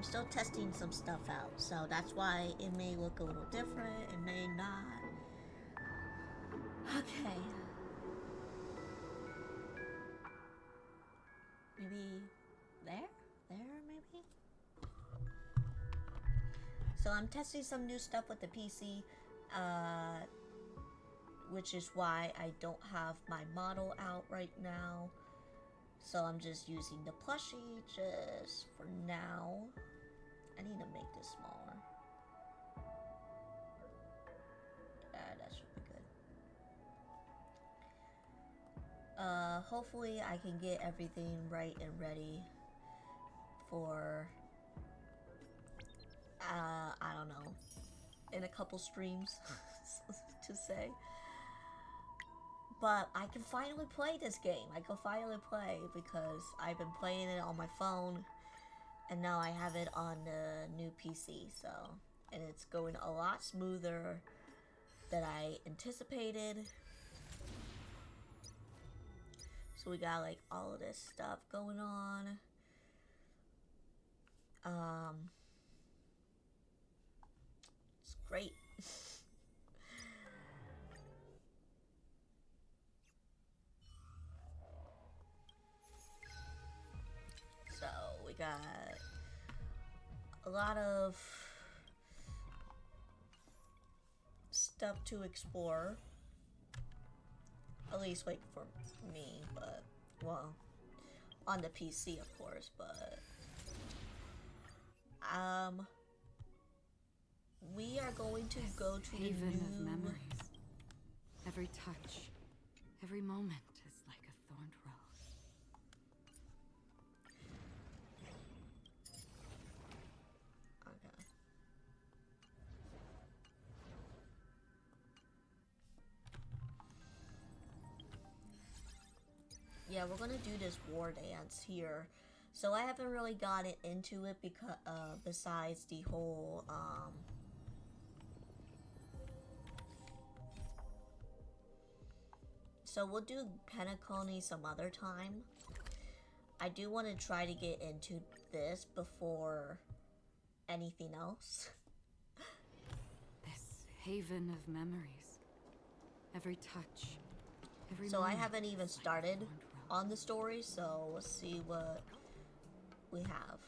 I'm still testing some stuff out, so that's why it may look a little different, it may not. Okay. Maybe there? There, maybe? So I'm testing some new stuff with the PC, which is why I don't have my model out right now. So I'm just using the plushie just for now. I need to make this smaller. That should be good. Hopefully I can get everything right and ready for, I don't know, in a couple streams, to say. But I can finally play this game. I can finally play because I've been playing it on my phone and now I have it on the new PC, so, and it's going a lot smoother than I anticipated. So we got like all of this stuff going on. It's great. So we got a lot of stuff to explore. At least like for me, but well, on the PC of course, but we are going to go to the haven new of memories. Every touch, every moment is like a thorned rose. Okay. Yeah, we're gonna do this war dance here. So I haven't really gotten into it because besides the whole so we'll do Penacony some other time. I do want to try to get into this before anything else. This haven of memories. Every touch, every So I moment haven't even is like a started thorned rose. on the story, so we'll see what we have.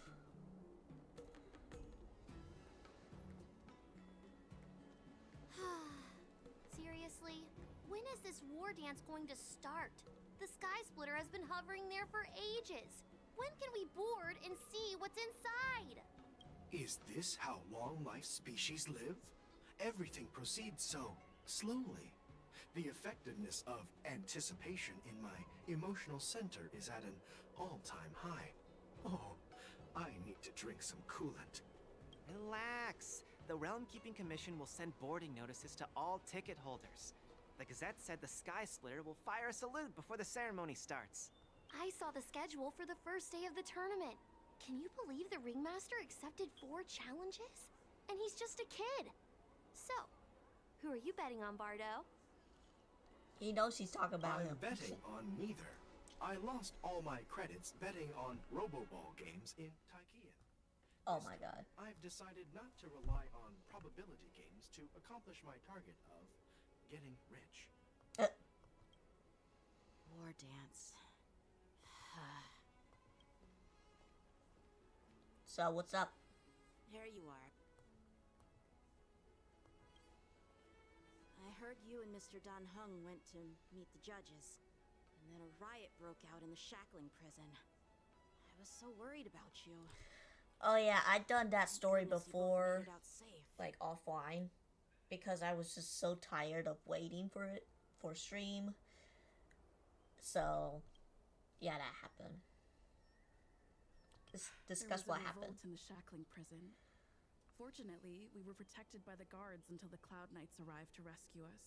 Seriously? When is this war dance going to start? The Sky Splitter has been hovering there for ages. When can we board and see what's inside? Is this how long-life species live? Everything proceeds so slowly. The effectiveness of anticipation in my emotional center is at an all-time high. Oh, I need to drink some coolant. Relax. The Realm Keeping Commission will send boarding notices to all ticket holders. The Gazette said the Sky Splitter will fire a salute before the ceremony starts. I saw the schedule for the first day of the tournament. Can you believe the Ringmaster accepted 4 challenges? And he's just a kid. So, who are you betting on, Bardo? He knows he's talking about I'm him. betting on neither. I lost all my credits betting on Roboball games in Tychean. Oh my god. I've decided not to rely on probability games to accomplish my target of getting rich. War dance. So what's up? Here you are. I heard you and Mr. Dan Heng went to meet the judges, and then a riot broke out in the Shackling prison. I was so worried about you. Oh yeah, I'd done that story Goodness, you both before, made it out safe. like offline, because I was just so tired of waiting for it for stream. So, yeah, that happened. Discuss what happened. There was a revolt in the Shackling prison. Fortunately, we were protected by the guards until the Cloud Knights arrived to rescue us.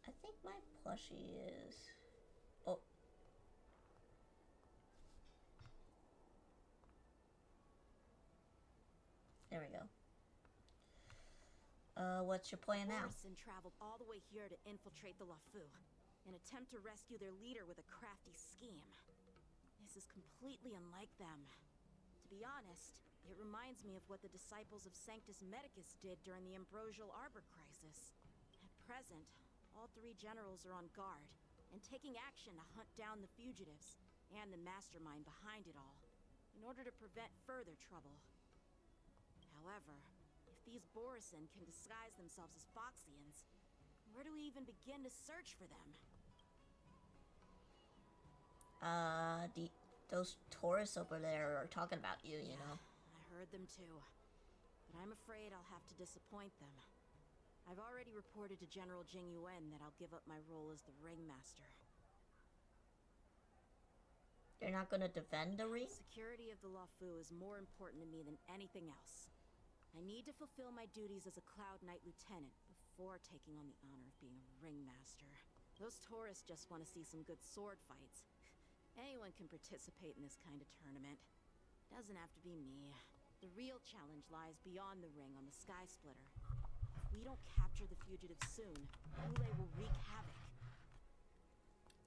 I think my plushie is... Oh. There we go. What's your plan now? Morrison traveled all the way here to infiltrate the LaFou, and attempt to rescue their leader with a crafty scheme. This is completely unlike them. To be honest, It reminds me of what the disciples of Sanctus Medicus did during the Ambrosial Arbor crisis. At present, all 3 generals are on guard and taking action to hunt down the fugitives and the mastermind behind it all, in order to prevent further trouble. However, if these Borisin can disguise themselves as Foxians, where do we even begin to search for them? Those tourists over there are talking about you, you know. I heard them too. But I'm afraid I'll have to disappoint them. I've already reported to General Jing Yuan that I'll give up my role as the Ringmaster. You're not gonna defend the ring? Security of the Luofu is more important to me than anything else. I need to fulfill my duties as a Cloud Knight Lieutenant before taking on the honor of being a Ringmaster. Those tourists just want to see some good sword fights. Anyone can participate in this kind of tournament. Doesn't have to be me. The real challenge lies beyond the ring on the Sky Splitter. If we don't capture the fugitives soon, Hule will wreak havoc.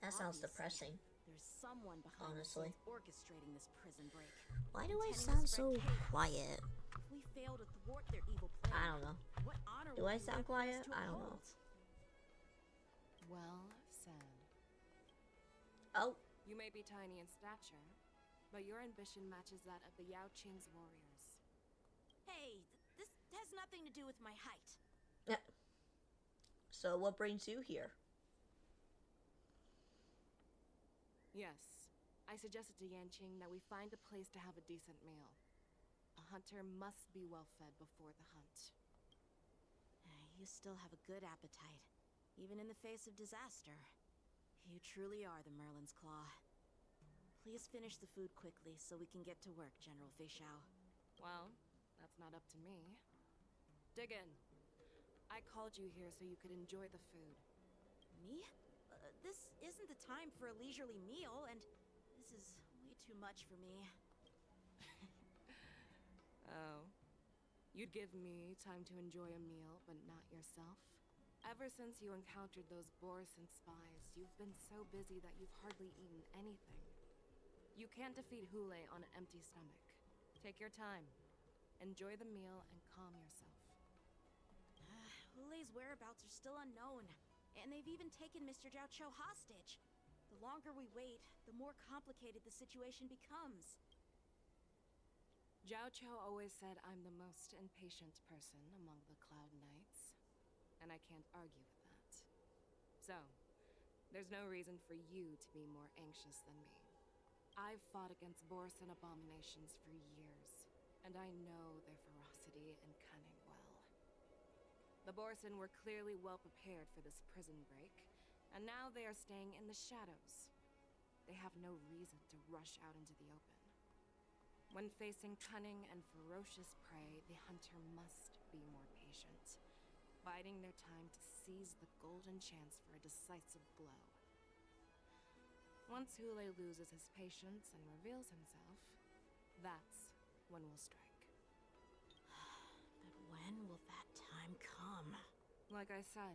That sounds Obviously, depressing. There's someone behind Honestly. the scenes orchestrating this prison break. Why do I Intending to sound spread so chaos. quiet? If we fail to thwart their evil plan, I don't know. what honor Do will I be sound left for us quiet? to I don't know. uphold? Well said. Oh, You may be tiny in stature, but your ambition matches that of the Yao Qing's warriors. Hey, this has nothing to do with my height. so what brings you here? Yes, I suggested to Yanqing that we find a place to have a decent meal. A hunter must be well fed before the hunt. You still have a good appetite, even in the face of disaster. You truly are the Merlin's Claw. Please finish the food quickly so we can get to work, General Fei Xiao. Well, that's not up to me. Dig in. I called you here so you could enjoy the food. Me? This isn't the time for a leisurely meal, and this is way too much for me. Oh. You'd give me time to enjoy a meal, but not yourself? Ever since you encountered those Borisin spies, you've been so busy that you've hardly eaten anything. You can't defeat Hule on an empty stomach. Take your time. Enjoy the meal and calm yourself. Hule's whereabouts are still unknown, and they've even taken Mr. Zhao Cho hostage. The longer we wait, the more complicated the situation becomes. Zhao Cho always said I'm the most impatient person among the Cloud Knights, and I can't argue with that. So, there's no reason for you to be more anxious than me. I've fought against Borisin abominations for years, and I know their ferocity and cunning well. The Borisin were clearly well prepared for this prison break, and now they are staying in the shadows. They have no reason to rush out into the open. When facing cunning and ferocious prey, the hunter must be more patient, biding their time to seize the golden chance for a decisive blow. Once Hule loses his patience and reveals himself, that's when we'll strike. But when will that time come? Like I said,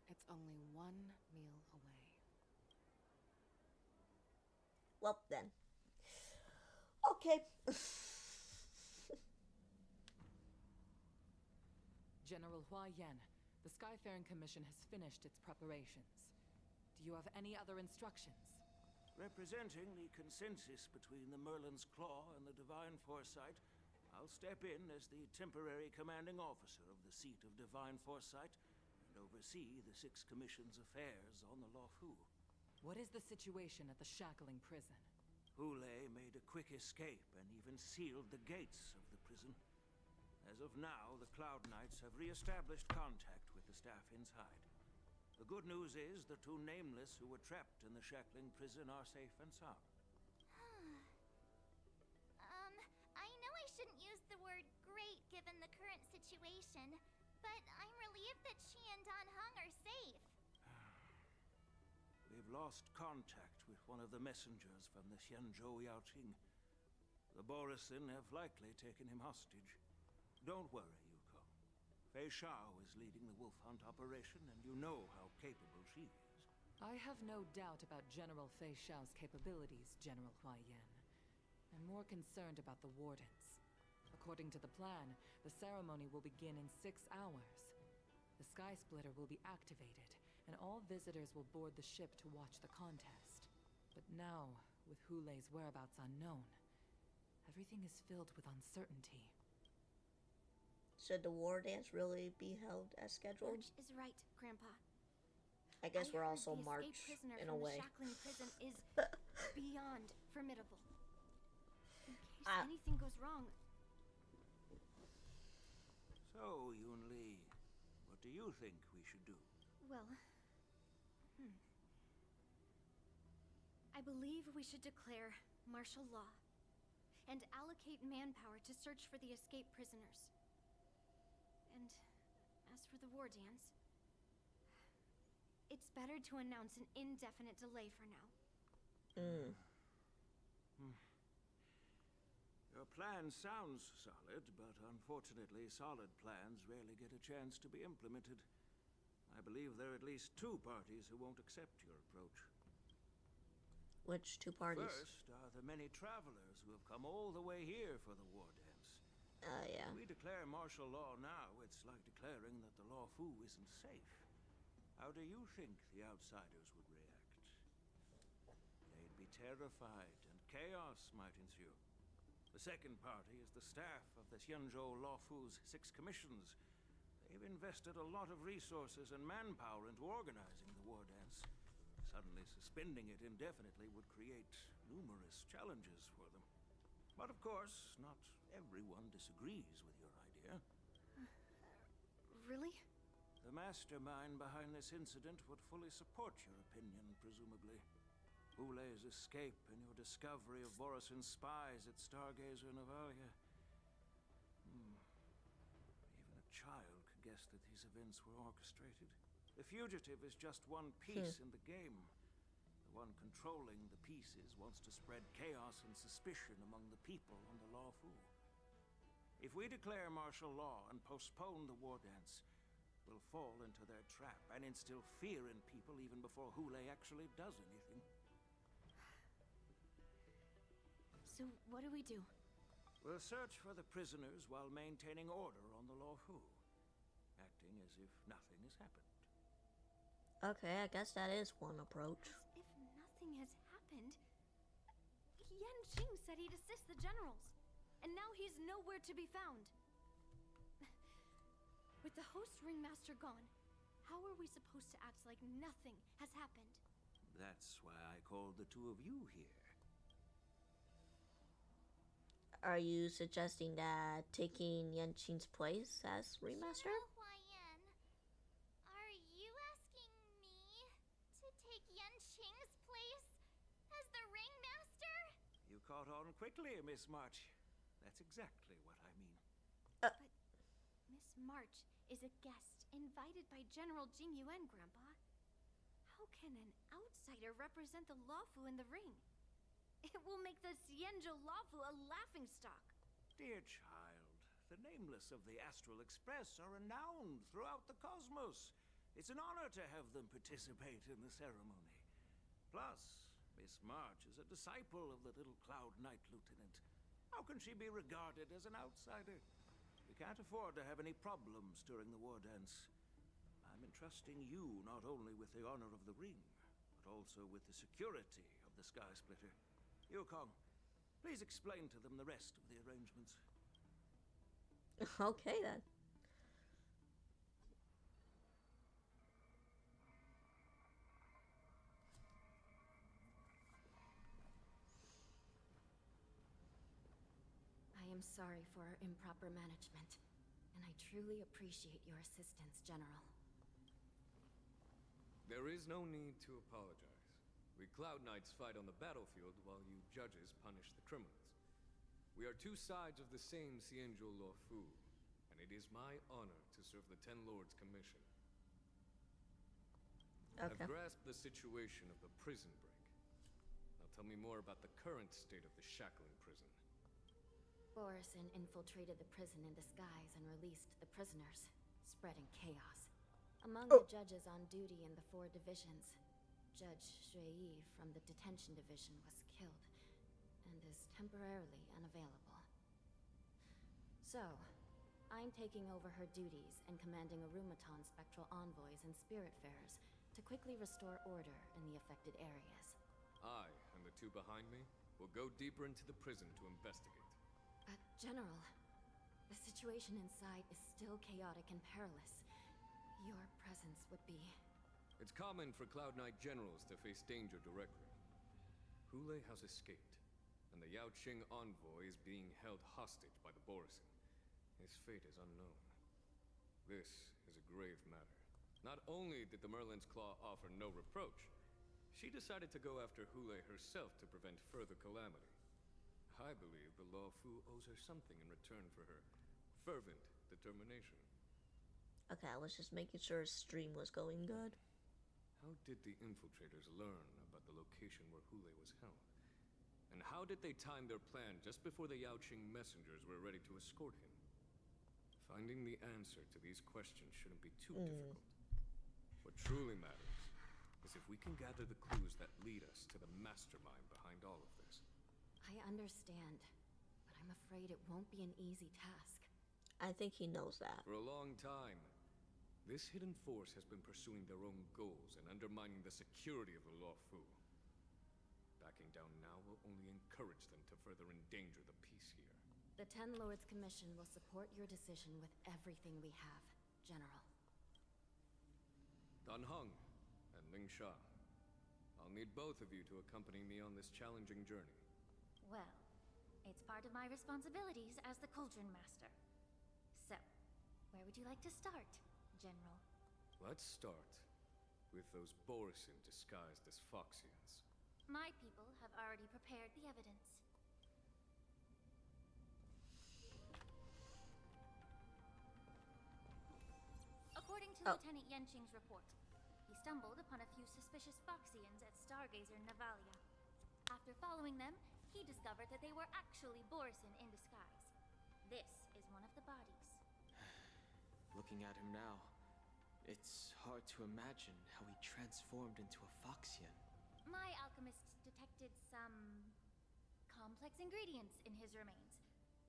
it's only one meal away. Well then. Okay. General Hua Yan, the Skyfaring Commission has finished its preparations. Do you have any other instructions? Representing the consensus between the Merlin's Claw and the Divine Foresight, I'll step in as the temporary commanding officer of the seat of Divine Foresight and oversee the Six Commission's affairs on the Luofu. What is the situation at the Shackling Prison? Hule made a quick escape and even sealed the gates of the prison. As of now, the Cloud Knights have re-established contact with the staff inside. The good news is the 2 Nameless who were trapped in the Shackling prison are safe and sound. I know I shouldn't use the word great given the current situation, but I'm relieved that she and Dan Heng are safe. We've lost contact with one of the messengers from the Xianzhou Yaoqing. The Borisin have likely taken him hostage. Don't worry, Yuko. Fei Xiao is leading the wolf hunt operation, and you know how capable she is. I have no doubt about General Fei Xiao's capabilities, General Hua Yan. I'm more concerned about the Wardens. According to the plan, the ceremony will begin in 6 hours. The Sky Splitter will be activated, and all visitors will board the ship to watch the contest. But now, with Hulei's whereabouts unknown, everything is filled with uncertainty. Should the war dance really be held as scheduled? March is right, Grandpa. I guess we're heard also the March escaped prisoner in from a way. The Shackling prison is beyond formidable. In case anything goes wrong. So, Yun Li, what do you think we should do? Well, I believe we should declare martial law and allocate manpower to search for the escaped prisoners. And as for the war dance, it's better to announce an indefinite delay for now. Your plan sounds solid, but unfortunately, solid plans rarely get a chance to be implemented. I believe there are at least 2 parties who won't accept your approach. Which 2 parties? First are the many travelers who have come all the way here for the war dance. Yeah. If we declare martial law now, it's like declaring that the Law Fu isn't safe. How do you think the outsiders would react? They'd be terrified, and chaos might ensue. The second party is the staff of the Xianzhou Law Fu's 6 commissions. They've invested a lot of resources and manpower into organizing the war dance. Suddenly suspending it indefinitely would create numerous challenges for them. But of course, not everyone disagrees with your idea. Really? The mastermind behind this incident would fully support your opinion, presumably. Hulei's escape and your discovery of Borisin's spies at Stargazer Navalia. Even a child could guess that these events were orchestrated. The fugitive is just one piece in the game. The one controlling the pieces wants to spread chaos and suspicion among the people on the Law Fu. If we declare martial law and postpone the war dance, we'll fall into their trap and instill fear in people even before Hulei actually does anything. So what do we do? We'll search for the prisoners while maintaining order on the Law Fu, acting as if nothing has happened. Okay, I guess that is one approach. As if nothing has happened. Yan Qing said he'd assist the generals, and now he's nowhere to be found. With the host ringmaster gone, how are we supposed to act like nothing has happened? That's why I called the 2 of you here. Are you suggesting that taking Yan Qing's place as ringmaster? General Huaiyan, are you asking me to take Yan Qing's place as the ringmaster? You caught on quickly, Miss March. That's exactly what I mean. But Miss March is a guest invited by General Jing Yuan, Grandpa. How can an outsider represent the Lawfu in the ring? It will make the Xianzhou Lawfu a laughingstock. Dear child, the nameless of the Astral Express are renowned throughout the cosmos. It's an honor to have them participate in the ceremony. Plus, Miss March is a disciple of the little Cloud Knight Lieutenant. How can she be regarded as an outsider? We can't afford to have any problems during the war dance. I'm entrusting you not only with the honor of the ring, but also with the security of the Sky Splitter. Yukong, please explain to them the rest of the arrangements. Okay, then. I am sorry for our improper management, and I truly appreciate your assistance, General. There is no need to apologize. We Cloud Knights fight on the battlefield while you judges punish the criminals. We are 2 sides of the same Xianzhou Law Fu, and it is my honor to serve the Ten Lords' commission. Okay. I've grasped the situation of the prison break. Now tell me more about the current state of the Shackling prison. Borisin infiltrated the prison in disguise and released the prisoners, spreading chaos. Among the judges on duty in the 4 divisions, Judge Shui Yi from the detention division was killed and is temporarily unavailable. So, I'm taking over her duties and commanding Arumaton spectral envoys and spiritfarers to quickly restore order in the affected areas. I, and the two behind me, will go deeper into the prison to investigate. General, the situation inside is still chaotic and perilous. Your presence would be... It's common for Cloud Knight generals to face danger directly. Hule has escaped, and the Yaoqing envoy is being held hostage by the Borisin. His fate is unknown. This is a grave matter. Not only did the Merlin's Claw offer no reproach, she decided to go after Hule herself to prevent further calamity. I believe the Law Fu owes her something in return for her fervent determination. Okay, I was just making sure stream was going good. How did the infiltrators learn about the location where Hule was held? And how did they time their plan just before the Yaoqing messengers were ready to escort him? Finding the answer to these questions shouldn't be too difficult. What truly matters is if we can gather the clues that lead us to the mastermind behind all of this. I understand, but I'm afraid it won't be an easy task. I think he knows that. For a long time, this hidden force has been pursuing their own goals and undermining the security of the Law Fu. Backing down now will only encourage them to further endanger the peace here. The Ten Lords Commission will support your decision with everything we have, General. Dan Heng and Ling Sha. I'll need both of you to accompany me on this challenging journey. Well, it's part of my responsibilities as the Cauldron Master. So, where would you like to start, General? Let's start with those Borisin disguised as Foxians. My people have already prepared the evidence. According to Lieutenant Yenqing's report, he stumbled upon a few suspicious Foxians at Stargazer Navalia. After following them, he discovered that they were actually Borisin in disguise. This is one of the bodies. Looking at him now, it's hard to imagine how he transformed into a Foxian. My alchemists detected some complex ingredients in his remains,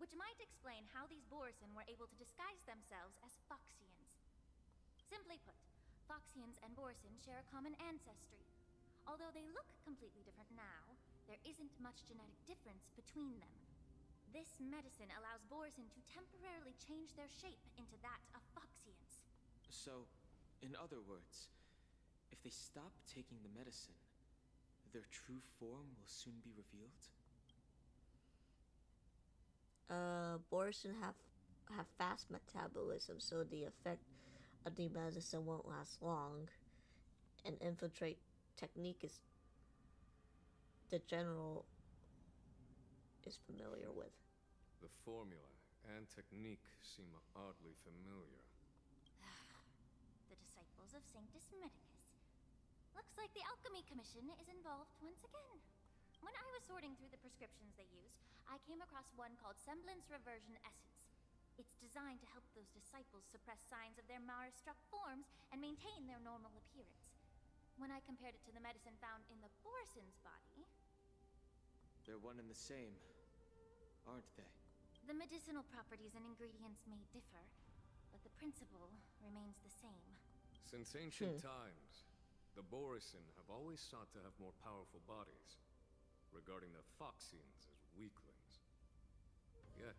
which might explain how these Borisin were able to disguise themselves as Foxians. Simply put, Foxians and Borisin share a common ancestry. Although they look completely different now, there isn't much genetic difference between them. This medicine allows Borisin to temporarily change their shape into that of Foxians. So, in other words, if they stop taking the medicine, their true form will soon be revealed? Borisin have fast metabolism, so the effect of the medicine won't last long. An infiltrate technique is the general is familiar with. The formula and technique seem oddly familiar. The disciples of Sanctus Medicus. Looks like the Alchemy Commission is involved once again. When I was sorting through the prescriptions they used, I came across one called Semblance Reversion Essence. It's designed to help those disciples suppress signs of their Mara-struck forms and maintain their normal appearance. When I compared it to the medicine found in the Borisin's body... They're one and the same, aren't they? The medicinal properties and ingredients may differ, but the principle remains the same. Since ancient times, the Borisin have always sought to have more powerful bodies, regarding the Foxians as weaklings. Yet,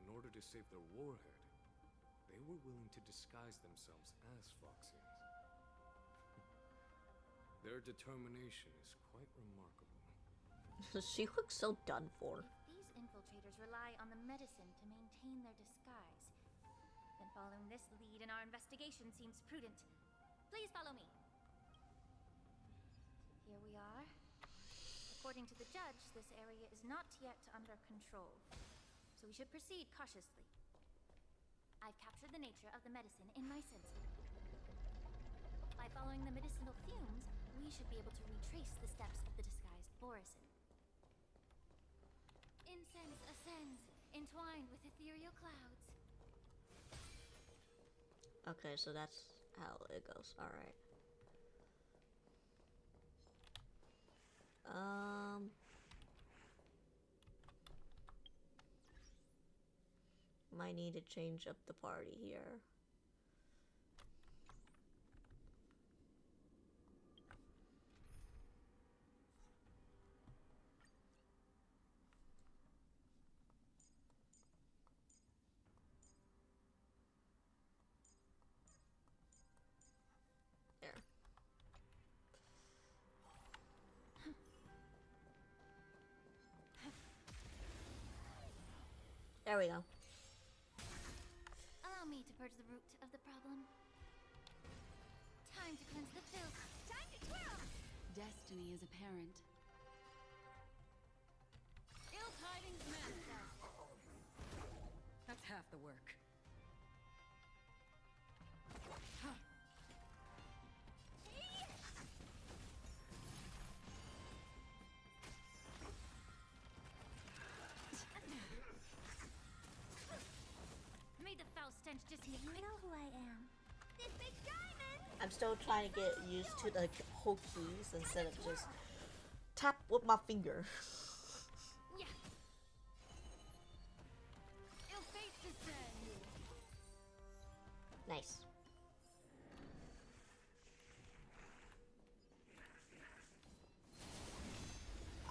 in order to save their warhead, they were willing to disguise themselves as Foxians. Their determination is quite remarkable. She looks so done for. If these infiltrators rely on the medicine to maintain their disguise, then following this lead in our investigation seems prudent. Please follow me. Here we are. According to the judge, this area is not yet under control, so we should proceed cautiously. I've captured the nature of the medicine in my sensor. By following the medicinal fumes, we should be able to retrace the steps of the disguised Borisin. Incense ascends, entwined with ethereal clouds. Okay, so that's how it goes. Alright. might need to change up the party here. There we go. Allow me to purge the root of the problem. Time to cleanse the filth. Time to twirl! Destiny is apparent. Ill tidings manifest. That's half the work. May the foul stench just hit you. Know who I am. This big diamond! I'm still trying to get used to the whole keys instead of just tap with my finger. Yeah. Ill fate descend. Nice.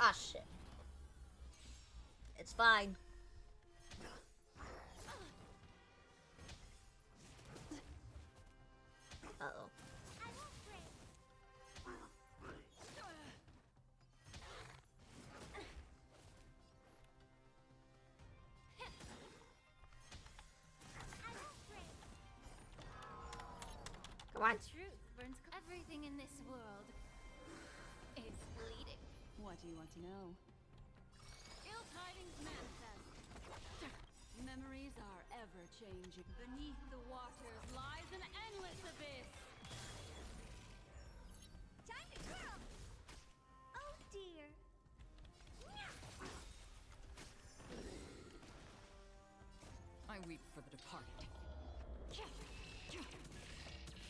Ah, shit. It's fine. Uh-oh. Come on. The truth burns. Everything in this world is bleeding. What do you want to know? Ill tidings manifest. Memories are ever changing. Beneath the waters lies an endless abyss. Time to twirl! Oh dear. I weep for the departed.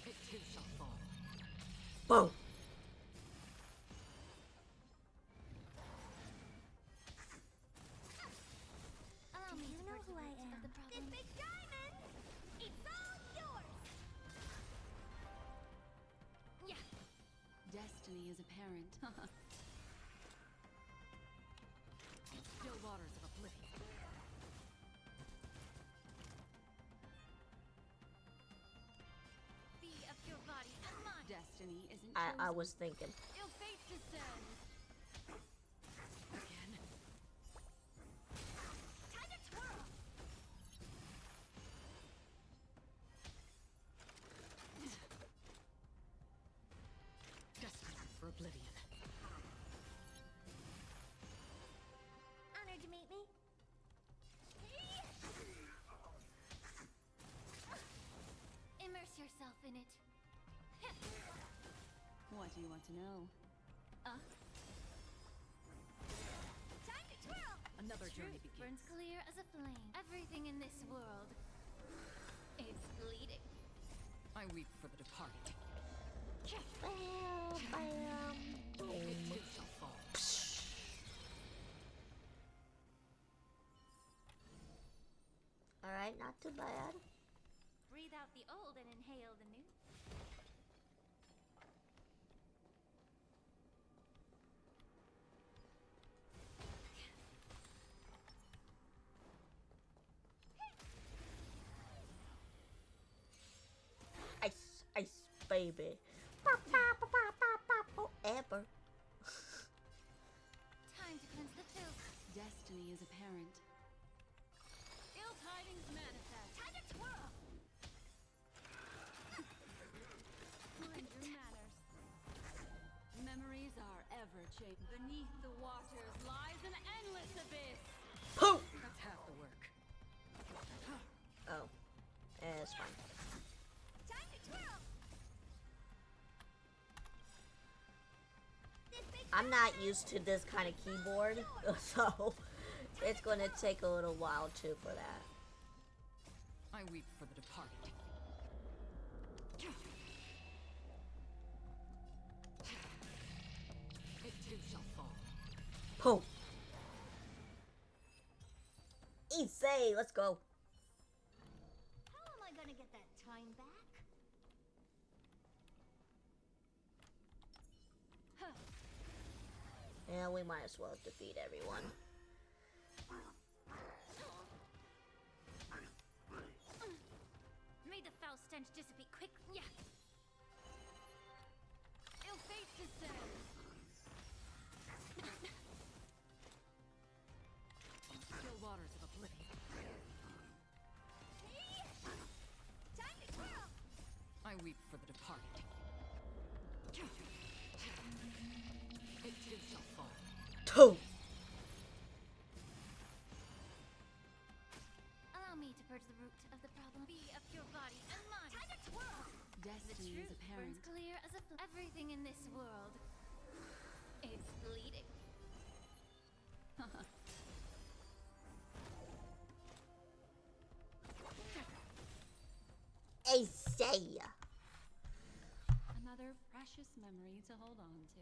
It too shall fall. Boom. Allow me to know who I am. This big diamond! It's all yours! Yeah. Destiny is apparent. Still waters of oblivion. Be of your body and mine. Destiny isn't I was thinking. Ill fate descend. Again. Time to twirl! Destined for oblivion. Honored to meet me. Immerse yourself in it. What do you want to know? Time to twirl! Another journey Truth begins. burns clear as a flame. Everything in this world is bleeding. I weep for the departed. Boom. It too shall fall. Alright, not too bad. Breathe out the old and inhale the new. Ice, ice, baby. Forever. Time to cleanse the filth. Destiny is apparent. Ill tidings manifest. Time to twirl! Mind your manners. Memories are ever changing. Beneath the waters lies an endless abyss. Poof! That's half the work. Oh. It's fine. Time to twirl! I'm not used to this kind of keyboard, so it's going to take a little while too for that. I weep for the departed. It too shall fall. Poof! Easy! Let's go. Yeah, we might as well defeat everyone. May the foul stench dissipate quick. Yeah. Ill fate descends. Still waters of oblivion. Time to twirl. I weep for the departed. It too shall fall. Two. Allow me to purge the root of the problem. Be of your body and mind. Time to twirl. The Destiny is truth apparent. burns clear as a everything in this world is bleeding. Isaiah. Another precious memory to hold on to.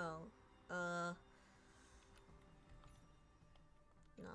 Oh, no. No.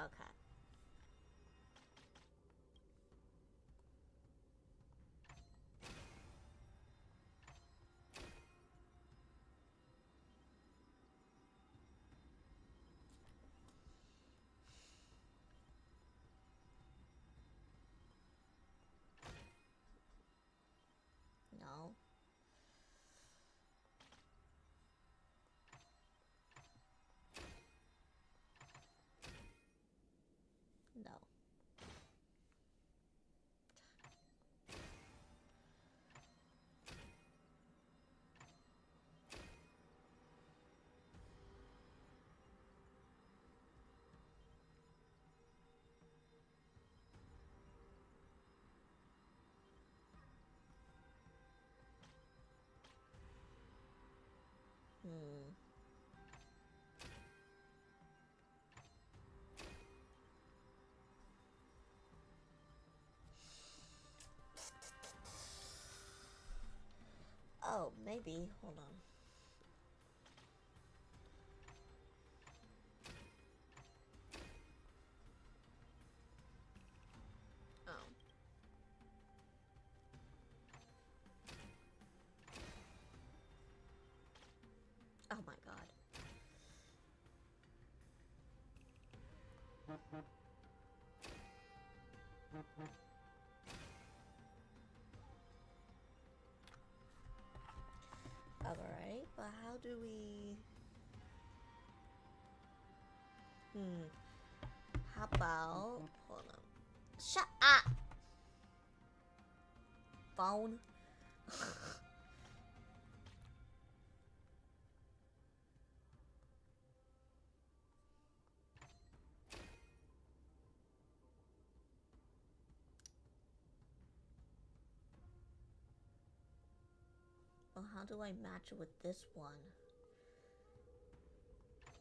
Okay. No. No. Oh, maybe. Hold on. Oh. Oh my god. Alright, but how do we... How about... Hold on. Shut up! Phone. Well, how do I match it with this one?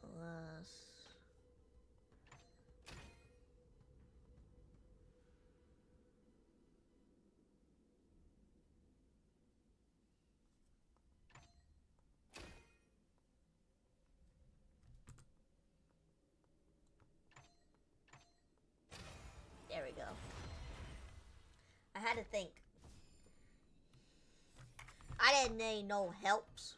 Unless... There we go. I had to think And ain't no helps.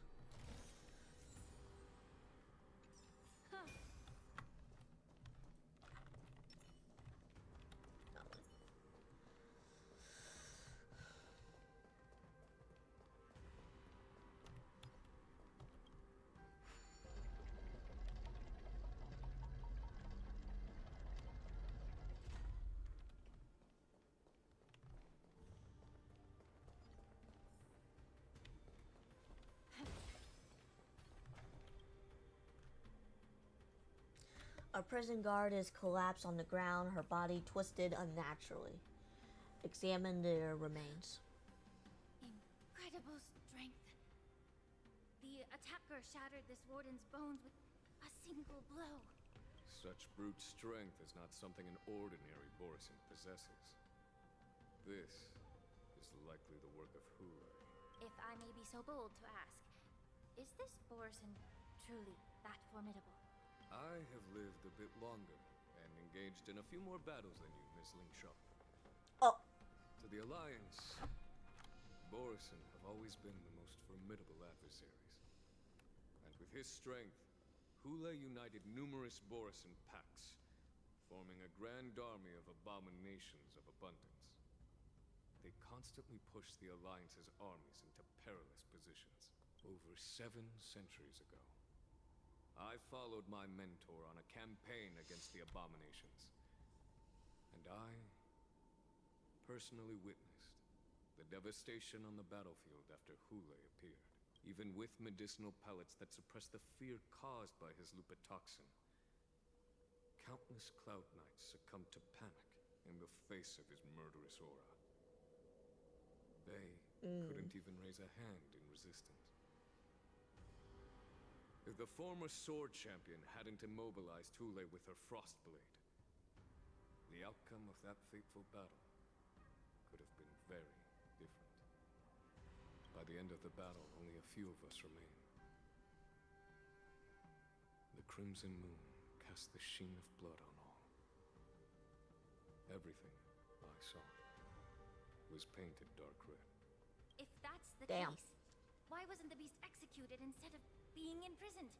A prison guard is collapsed on the ground, her body twisted unnaturally. Examine their remains. Incredible strength. The attacker shattered this warden's bones with a single blow. Such brute strength is not something an ordinary Borisin possesses. This is likely the work of Hule. If I may be so bold to ask, is this Borisin truly that formidable? I have lived a bit longer and engaged in a few more battles than you, Miss Lingshaw. Oh. To the Alliance, Borisin have always been the most formidable adversaries. And with his strength, Hule united numerous Borisin packs, forming a grand army of abominations of abundance. They constantly pushed the Alliance's armies into perilous positions. Over 7 centuries ago, I followed my mentor on a campaign against the abominations. And I personally witnessed the devastation on the battlefield after Hule appeared. Even with medicinal pellets that suppressed the fear caused by his lupitoxin, countless Cloud Knights succumbed to panic in the face of his murderous aura. They couldn't even raise a hand in resistance. If the former sword champion hadn't immobilized Hule with her Frostblade, the outcome of that fateful battle could have been very different. By the end of the battle, only a few of us remained. The crimson moon cast the sheen of blood on all. Everything I saw was painted dark red. If that's the Damn. case, why wasn't the beast executed instead of being imprisoned?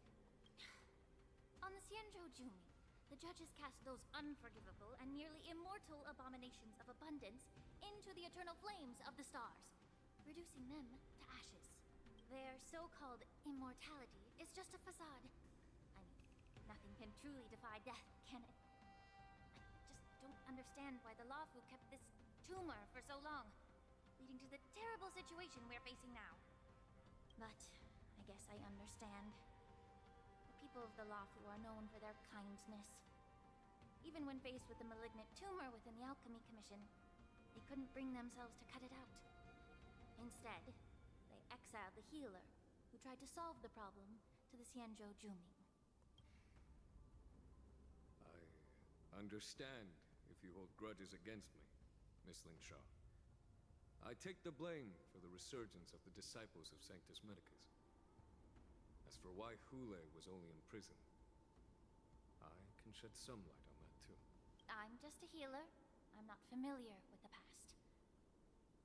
On the Xianzhou-Jumi, the judges cast those unforgivable and nearly immortal abominations of abundance into the eternal flames of the stars, reducing them to ashes. Their so-called immortality is just a facade. I mean, nothing can truly defy death, can it? I just don't understand why the Luofu kept this tumor for so long, leading to the terrible situation we're facing now. But I guess I understand. The people of the Luofu are known for their kindness. Even when faced with the malignant tumor within the Alchemy Commission, they couldn't bring themselves to cut it out. Instead, they exiled the healer, who tried to solve the problem, to the Xianzhou-Jumi. I understand if you hold grudges against me, Miss Lingshaw. I take the blame for the resurgence of the disciples of Sanctus Medicus. As for why Hule was only in prison, I can shed some light on that too. I'm just a healer. I'm not familiar with the past.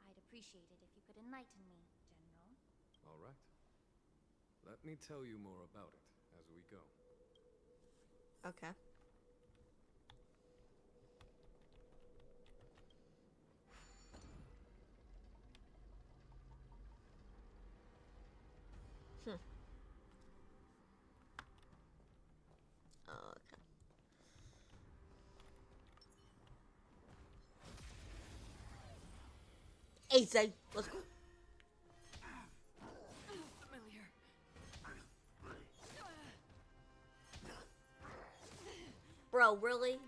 I'd appreciate it if you could enlighten me, General. All right. Let me tell you more about it as we go. Okay. Okay. Easy. Let's go. Familiar. Bro, really?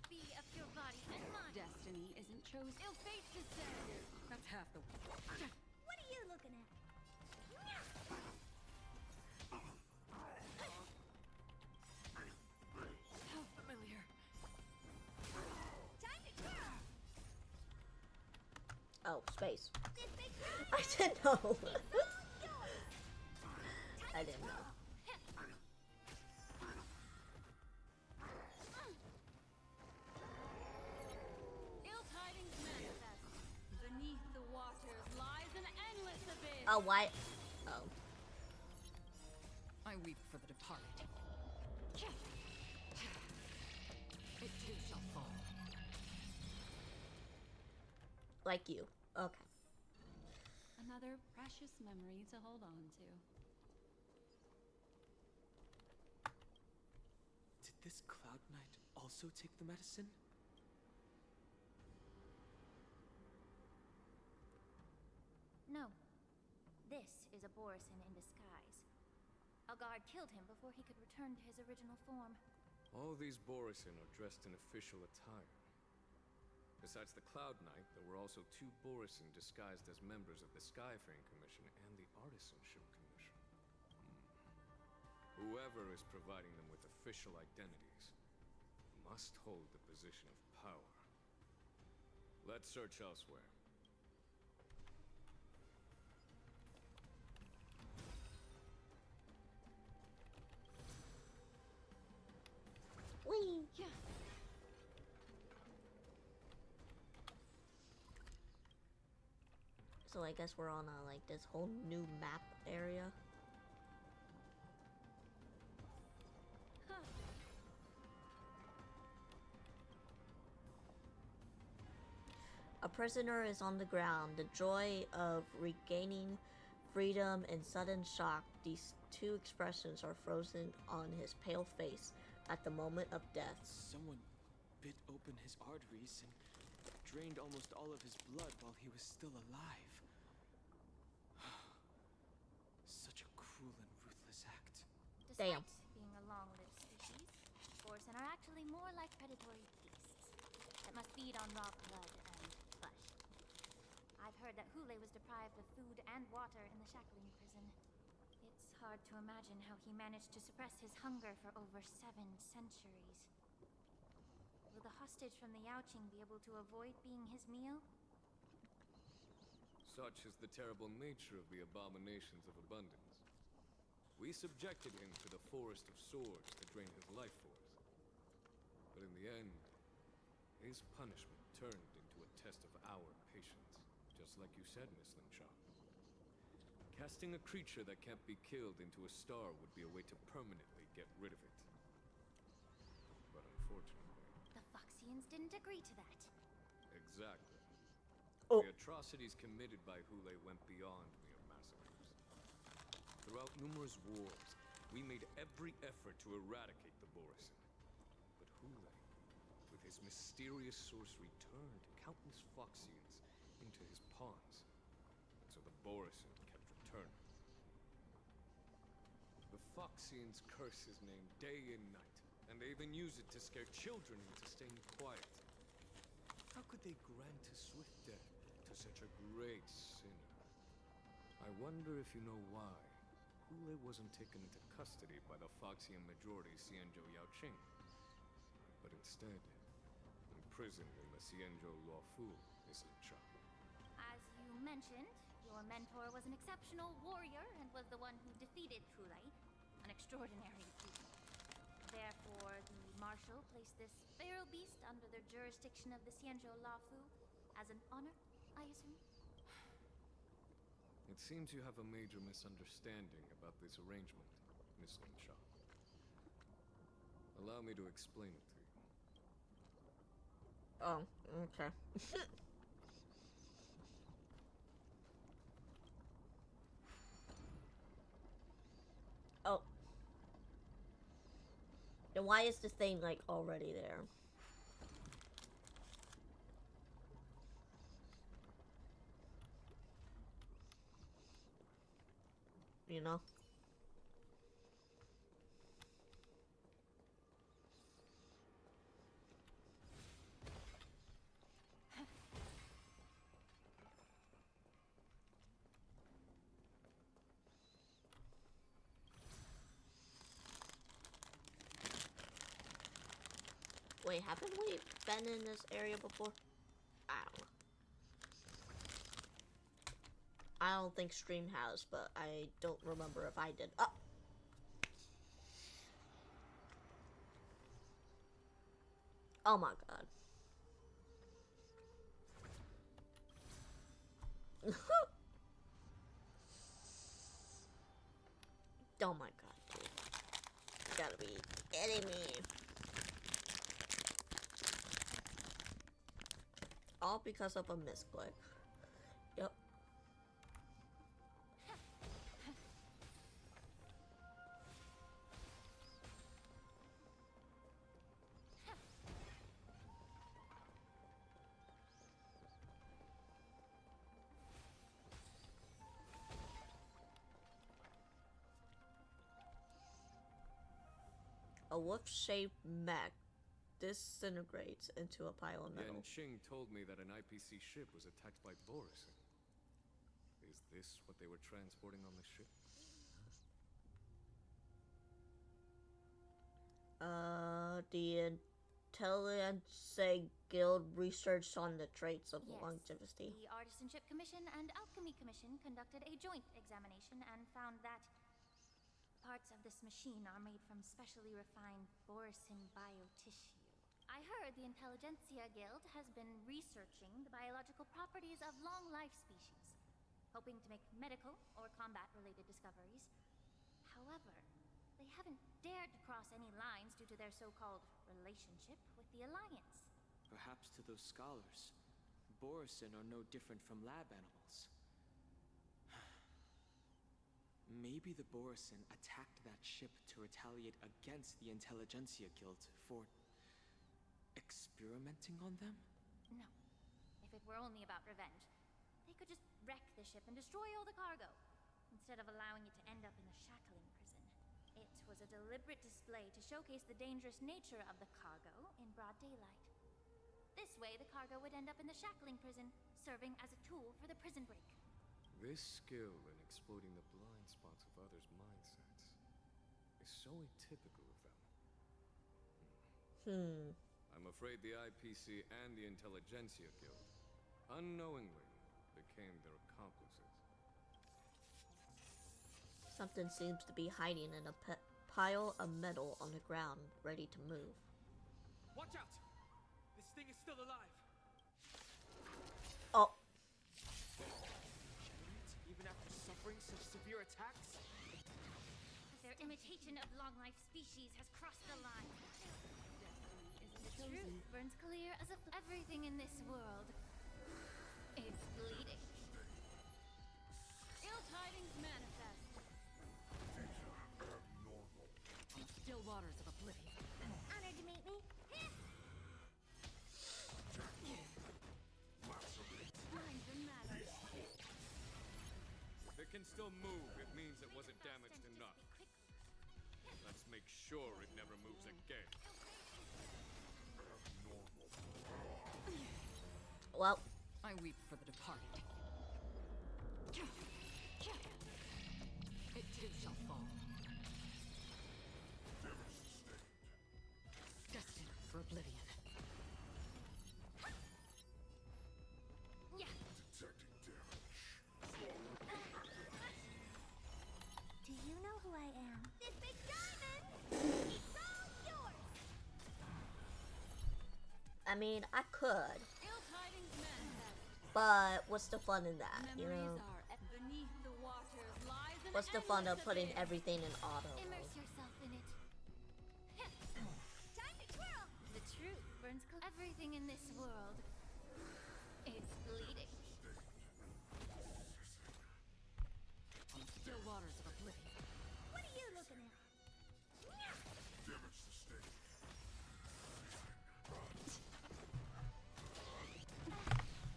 Be of your body and mind. Destiny isn't chosen. Ill fate descends. That's half the way. What are you looking at? How familiar. Time to twirl. Oh, space. I didn't know. I didn't know. Ill tidings manifest. Beneath the waters lies an endless Oh, why? Oh. I weep for the departed. It too shall fall. Like you. Okay. Another precious memory to hold on to. Did this Cloud Knight also take the medicine? No. This is a Borisin in disguise. A guard killed him before he could return to his original form. All these Borisin are dressed in official attire. Besides the Cloud Knight, there were also 2 Borisin disguised as members of the Skyfaring Commission and the Artisanship Commission. Whoever is providing them with official identities must hold the position of power. Let's search elsewhere. Whee! Yeah. So I guess we're on like this whole new map area. A prisoner is on the ground. The joy of regaining freedom and sudden shock. These 2 expressions are frozen on his pale face at the moment of death. Someone bit open his arteries and drained almost all of his blood while he was still alive. Such a cruel and ruthless act. Despite Damn. being a long-lived species, Borisin are actually more like predatory beasts that must feed on raw blood and flesh. I've heard that Hule was deprived of food and water in the Shackling prison. It's hard to imagine how he managed to suppress his hunger for over 7 centuries. Will the hostage from the Yaoqing be able to avoid being his meal? Such is the terrible nature of the abominations of abundance. We subjected him to the Forest of Swords to drain his life force. But in the end, his punishment turned into a test of our patience. Just like you said, Miss Linshaw. Casting a creature that can't be killed into a star would be a way to permanently get rid of it. But unfortunately... The Foxians didn't agree to that. Exactly. Oh. The atrocities committed by Hule went beyond mere massacres. Throughout numerous wars, we made every effort to eradicate the Borisin. But Hule, with his mysterious sorcery, turned countless Foxians into his pawns. And so the Borisin kept returning. The Foxians curse his name day and night, and they even use it to scare children into staying quiet. How could they grant a swift death to such a great sinner? I wonder if you know why Hule wasn't taken into custody by the Foxian majority Xianzhou Yaoqing, but instead imprisoned in the Xianzhou Luofu, Miss Linshaw. As you mentioned, your mentor was an exceptional warrior and was the one who defeated Hule, an extraordinary feat. Therefore, the Marshal placed this feral beast under the jurisdiction of the Xianzhou Luofu as an honor, I assume? It seems you have a major misunderstanding about this arrangement, Miss Linshaw. Allow me to explain it to you. Oh, okay. Oh. Then why is this thing like already there? You know? Wait, haven't we been in this area before? Ow. I don't think Stream has, but I don't remember if I did. Oh! Oh my god. Oh my god, dude. You gotta be kidding me. All because of a misclick. Yep. A wolf-shaped mech disintegrates into a pile of metal. Yan Qing told me that an IPC ship was attacked by Borisin. Is this what they were transporting on the ship? The Intelligentsia Guild researched on the traits of longevity. The Artisanship Commission and Alchemy Commission conducted a joint examination and found that parts of this machine are made from specially refined Borisin biotissue. I heard the Intelligentsia Guild has been researching the biological properties of long-life species, hoping to make medical or combat-related discoveries. However, they haven't dared to cross any lines due to their so-called relationship with the Alliance. Perhaps to those scholars, Borisin are no different from lab animals. Maybe the Borisin attacked that ship to retaliate against the Intelligentsia Guild for experimenting on them? No. If it were only about revenge, they could just wreck the ship and destroy all the cargo, instead of allowing it to end up in the shackling prison. It was a deliberate display to showcase the dangerous nature of the cargo in broad daylight. This way, the cargo would end up in the shackling prison, serving as a tool for the prison break. This skill in exploiting the blind spots of others' mindsets is so atypical of them. I'm afraid the IPC and the Intelligentsia Guild unknowingly became their accomplices. Something seems to be hiding in a pile of metal on the ground, ready to move. Watch out! This thing is still alive! Oh. Even after suffering such severe attacks? Their imitation of long-life species has crossed the line. The truth burns clear as if everything in this world is bleeding. Ill tidings manifest. Still waters of oblivion. Honored to meet me. Mind the matters. If it can still move, it means it wasn't damaged enough. Let's make sure it never moves again. Well, I weep for the departed. It too shall fall. Destined for oblivion. Do you know who I am? This big diamond! It's all yours! I mean, I could. Ill tidings manifest. But what's the fun in that, you know? Beneath the waters lies an What's the fun of endless putting abyss. everything in auto? Immerse yourself in it. Time to twirl! The truth burns everything in this world is bleeding. Still waters of oblivion. What are you looking at?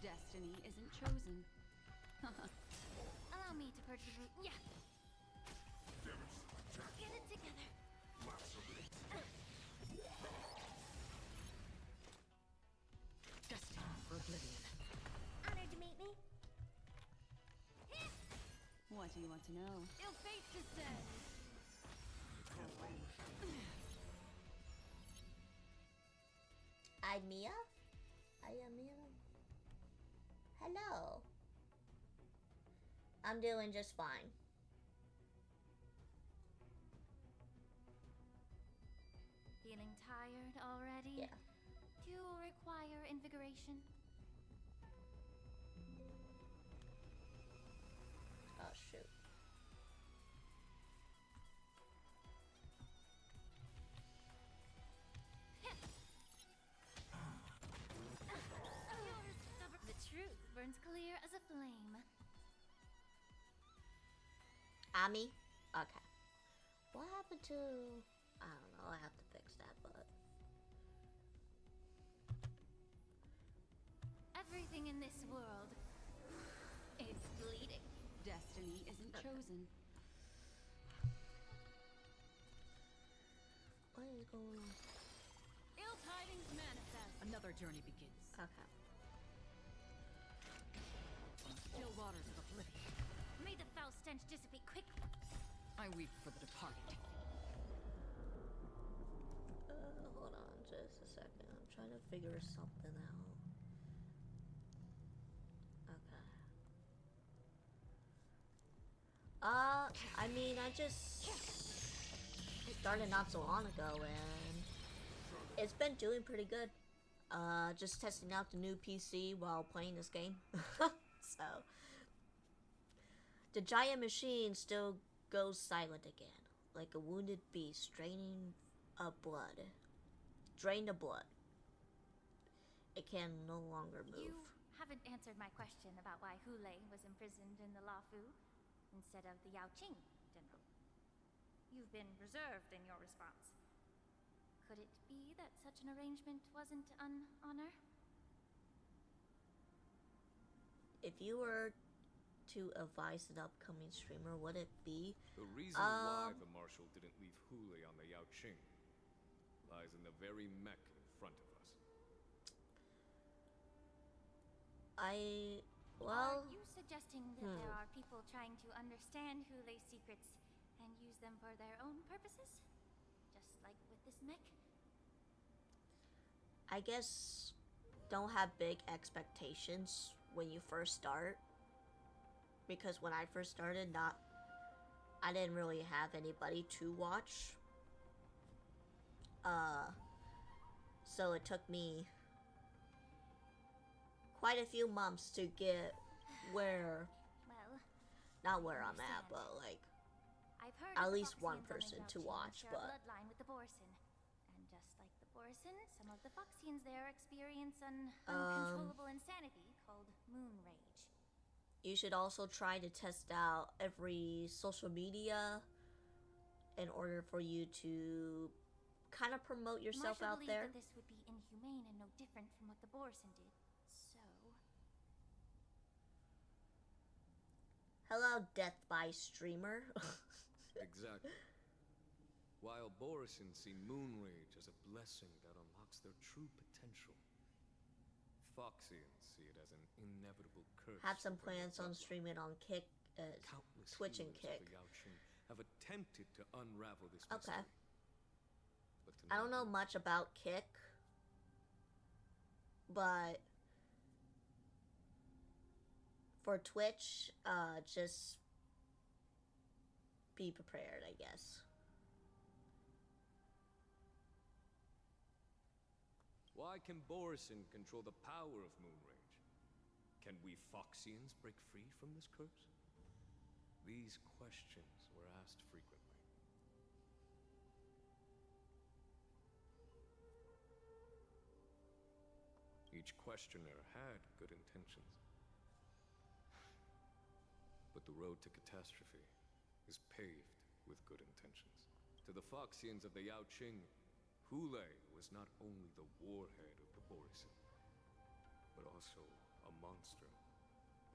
Destiny isn't chosen. Allow me to purge the root. Yeah. Get it together. Destined for oblivion. Honored to meet me. What do you want to know? Ill fate descends. I'm Mia? I am Mia. Hello. I'm doing just fine. Feeling tired already? Yeah. Do you require invigoration? Oh shoot. lame. Ami? Okay. What happened to... I don't know, I have to fix that, but... Everything in this world is bleeding. Destiny isn't chosen. What is going on? Ill tidings manifest. Another journey begins. Okay. Still waters of oblivion. May the foul stench dissipate quickly. I weep for the departed. Hold on just a second. I'm trying to figure something out. Okay. I mean, I just started not so long ago, and it's been doing pretty good. Just testing out the new PC while playing this game. So, the giant machine still goes silent again, like a wounded beast draining blood. Drain the blood. It can no longer move. You haven't answered my question about why Hulei was imprisoned in the Luofu instead of the Yaoqing, General. You've been reserved in your response. Could it be that such an arrangement wasn't an honor? If you were to advise an upcoming streamer, would it be? The reason why the Marshal didn't leave Hulei on the Yaoqing lies in the very mech in front of us. Well... Are you suggesting that there are people trying to understand Hulei's secrets and use them for their own purposes? Just like with this mech? I guess don't have big expectations when you first start. Because when I first started, I didn't really have anybody to watch. So it took me quite a few months to get where, well, not where I'm at, but like I've heard at of least the one Foxians person on the to Yaoqing watch, share a but bloodline with the Borson. And just like the Borson, some of the Foxians there experience an uncontrollable insanity called moon rage. you should also try to test out every social media in order for you to kind of promote yourself Marshall out there. believed that this would be inhumane and no different from what the Borson did. So, hello, Death by Streamer. Exactly. While Borison see moon rage as a blessing that unlocks their true potential, Foxians see it as an inevitable curse. Have some over their plans on bloodline. streaming on Kick, Countless Twitch and healers Kick. of the Yaoqing have attempted to unravel this Okay. mystery. But to I don't know no much about Kick, but for Twitch, just be prepared, I guess. Why can Borison control the power of moon rage? Can we Foxians break free from this curse? These questions were asked frequently. Each questioner had good intentions. But the road to catastrophe is paved with good intentions. To the Foxians of the Yaoqing, Hulei was not only the warhead of the Borison, but also a monster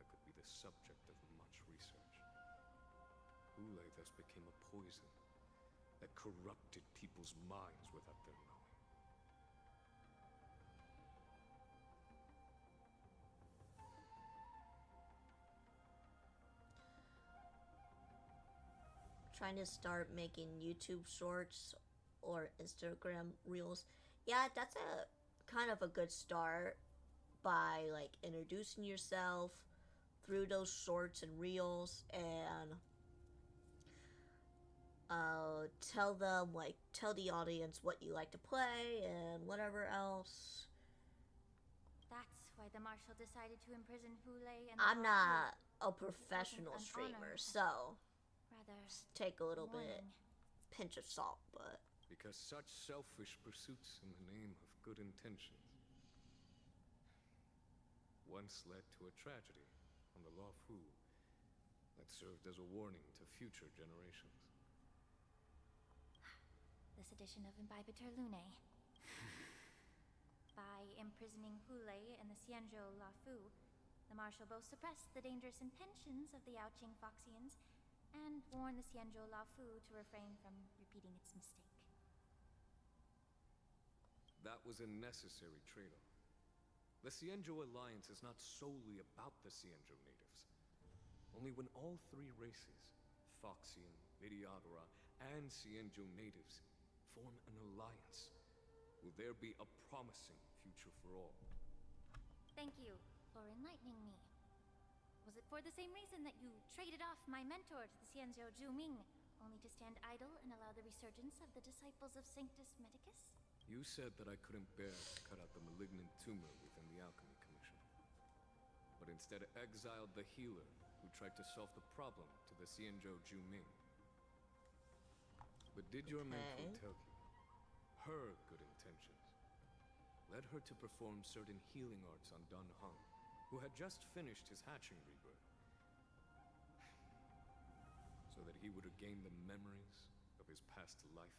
that could be the subject of much research. Hulei thus became a poison that corrupted people's minds without their knowing. Trying to start making YouTube shorts or Instagram reels. Yeah, that's a kind of a good start by like introducing yourself through those shorts and reels and tell the audience what you like to play and whatever else. that's why the Marshal decided to imprison Hulei and I'm the not a Luofu. professional an streamer, honor, so rather take a little bit warning. pinch of salt, but Because such selfish pursuits in the name of good intentions once led to a tragedy on the Luofu that served as a warning to future generations. This edition of Imbibitor Lunae. By imprisoning Hule and the Xianzhou Luofu, the Marshal both suppressed the dangerous intentions of the Yaoqing Foxians and warned the Xianzhou Luofu to refrain from repeating its mistake. That was a necessary trade-off. The Xianzhou Alliance is not solely about the Xianzhou natives. Only when all three races, Foxian, Vidyadhara, and Xianzhou natives, form an alliance, will there be a promising future for all. Thank you for enlightening me. Was it for the same reason that you traded off my mentor to the Xianzhou Zhuming, only to stand idle and allow the resurgence of the disciples of Sanctus Medicus? You said that I couldn't bear to cut out the malignant tumor within the Alchemy Commission, but instead exiled the healer who tried to solve the problem to the Xianzhou Zhuming. But did your mentor tell you her good intentions led her to perform certain healing arts on Dan Heng, who had just finished his hatching rebirth, so that he would regain the memories of his past life?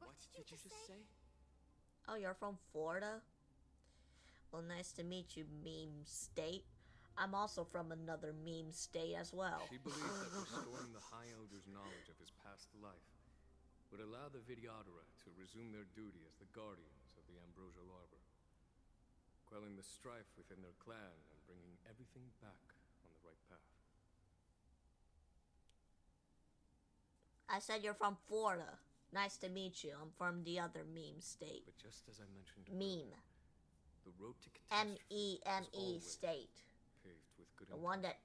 What did you just say? Oh, you're from Florida? Well, nice to meet you, meme state. I'm also from another meme state as well. She believed that restoring the High Elder's knowledge of his past life would allow the Vidyadhara to resume their duty as the guardians of the Ambrosial Arbor, quelling the strife within their clan and bringing everything back on the right path. I said you're from Florida. Nice to meet you. I'm from the other meme state. But just as I mentioned, Meme. the road to catastrophe M-E-M-E state. paved with good The one that...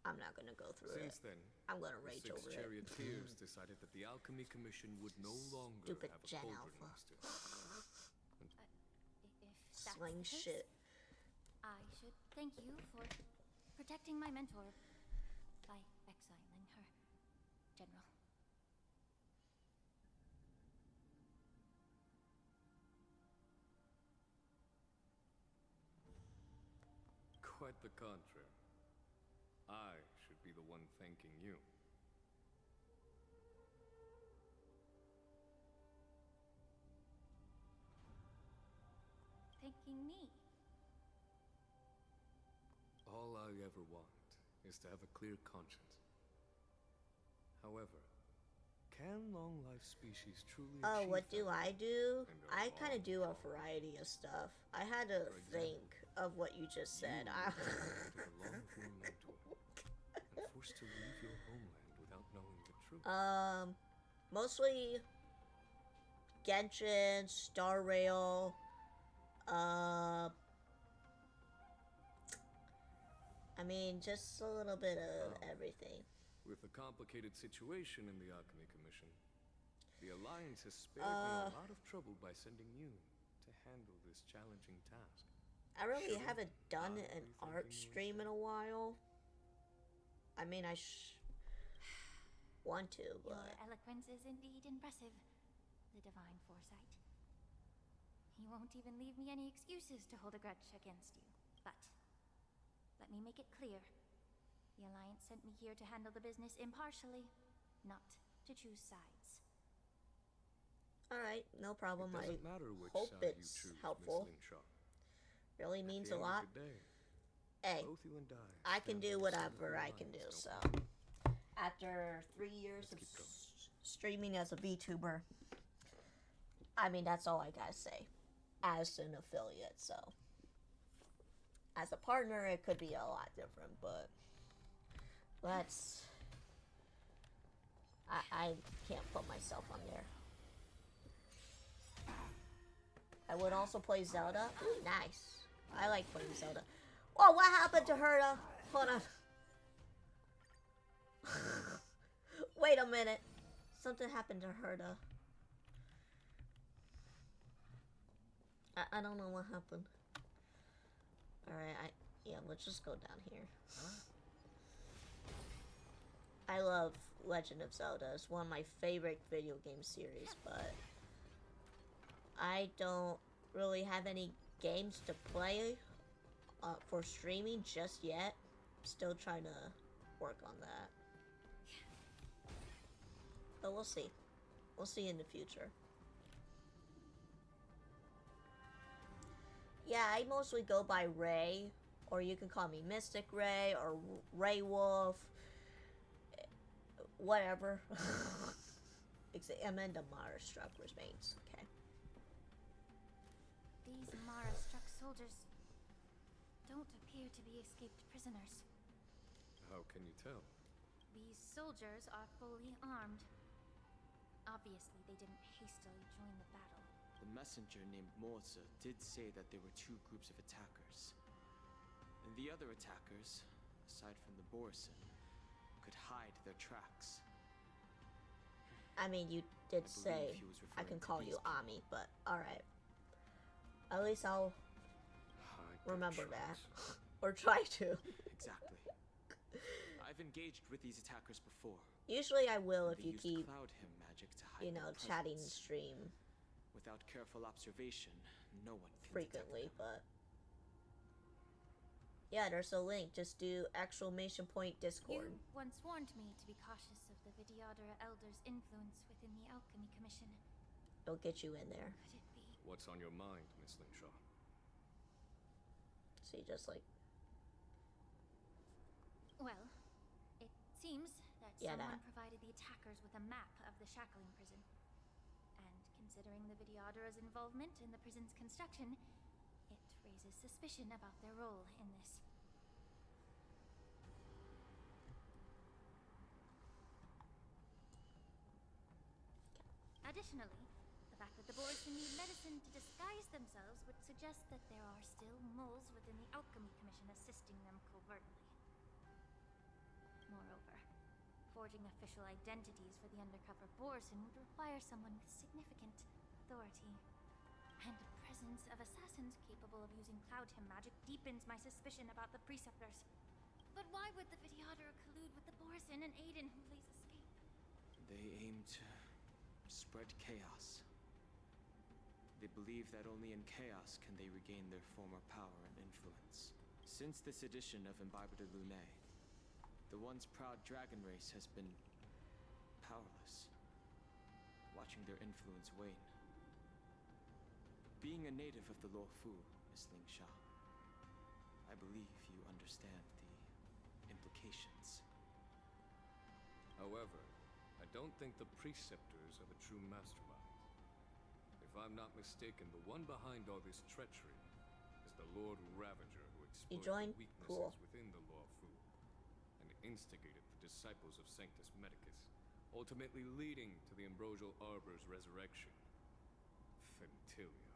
I'm not gonna go through Since it. then, I'm gonna the rage six over it. charioteers decided that the Alchemy Commission would no longer Stupid have a Gen cauldron Alpha. master. If that's Sling the case, shit. I should thank you for protecting my mentor by exiling her, General. Quite the contrary. I should be the one thanking you. Thanking me. All I ever want is to have a clear conscience. However, can long-life species truly Oh, achieve what do that? I do? And I are kind of long do a gone. variety of stuff. I had to think of what you just said. You were the long of your mentor, and forced to leave your homeland without knowing the truth. Mostly Genshin, Star Rail, I mean, just a little bit of everything. With the complicated situation in the Alchemy Commission, the Alliance has spared me a lot of trouble by sending you to handle this challenging task. I really Sure, haven't done I'll an be art thanking you stream in a while. I mean, I want to, Your but eloquence is indeed impressive. The divine foresight. You won't even leave me any excuses to hold a grudge against you. But let me make it clear. The Alliance sent me here to handle the business impartially, not to choose sides. alright, no problem. It I doesn't matter which hope side it's you choose, helpful. Miss Linshaw. Really At means the a end of lot. the day, Hey, both you and I can stand do on the side of whatever the I can do, Alliance, so. don't we? After 3 years Let's of keep going. streaming as a VTuber, I mean, that's all I gotta say. As an affiliate, so. As a partner, it could be a lot different, but let's. I can't put myself on there. I would also play Zelda. Ooh, nice. I like playing Zelda. Whoa, what happened to Herta? Hold on. Wait a minute. Something happened to Herta. I don't know what happened. Alright, yeah, let's just go down here. I love Legend of Zelda. It's one of my favorite video game series, but I don't really have any games to play for streaming just yet. Still trying to work on that. But we'll see. We'll see in the future. Yeah, I mostly go by Ray, or you can call me Mystic Ray, or Ray Wolf, whatever. Amanda Mara struck remains. Okay. These Mara-struck soldiers don't appear to be escaped prisoners. How can you tell? These soldiers are fully armed. Obviously, they didn't hastily join the battle. The messenger named Morza did say that there were two groups of attackers. And the other attackers, aside from the Borison, could hide their tracks. I mean, you did say I can call you Ami, but alright. At least I'll remember that. Or try to. Exactly. I've engaged with these attackers before. Usually I will if They you used keep, cloud hymn magic to hide you know, their chatting presence. stream Without careful observation, no one can frequently, but... Yeah, there's a link. Just do exclamation point Discord. You once warned me to be cautious of the Vidyadhara Elder's influence within the Alchemy Commission. It'll get you in there. Could it be? What's on your mind, Miss Lingshaw? See, just like... Well, it seems that Yeah, someone that. provided the attackers with a map of the shackling prison. And considering the Vidyadhara's involvement in the prison's construction, it raises suspicion about their role in this. Additionally, the fact that the Borison need medicine to disguise themselves would suggest that there are still moles within the Alchemy Commission assisting them covertly. Moreover, forging official identities for the undercover Borison would require someone with significant authority. And the presence of assassins capable of using cloud hymn magic deepens my suspicion about the Preceptors. But why would the Vidyadhara collude with the Borison and aid in Hule's escape? They aim to spread chaos. They believe that only in chaos can they regain their former power and influence. Since this edition of Imbibe de Lunae, the once proud dragon race has been powerless, watching their influence wane. Being a native of the Luofu, Miss Lingshaw, I believe you understand the implications. However, I don't think the Preceptors are the true masterminds. If I'm not mistaken, the one behind all this treachery is the Lord Ravager who exploited joined? the weaknesses Cool. within the Luofu and instigated the disciples of Sanctus Medicus, ultimately leading to the Ambrosial Arbor's resurrection. Fentilia.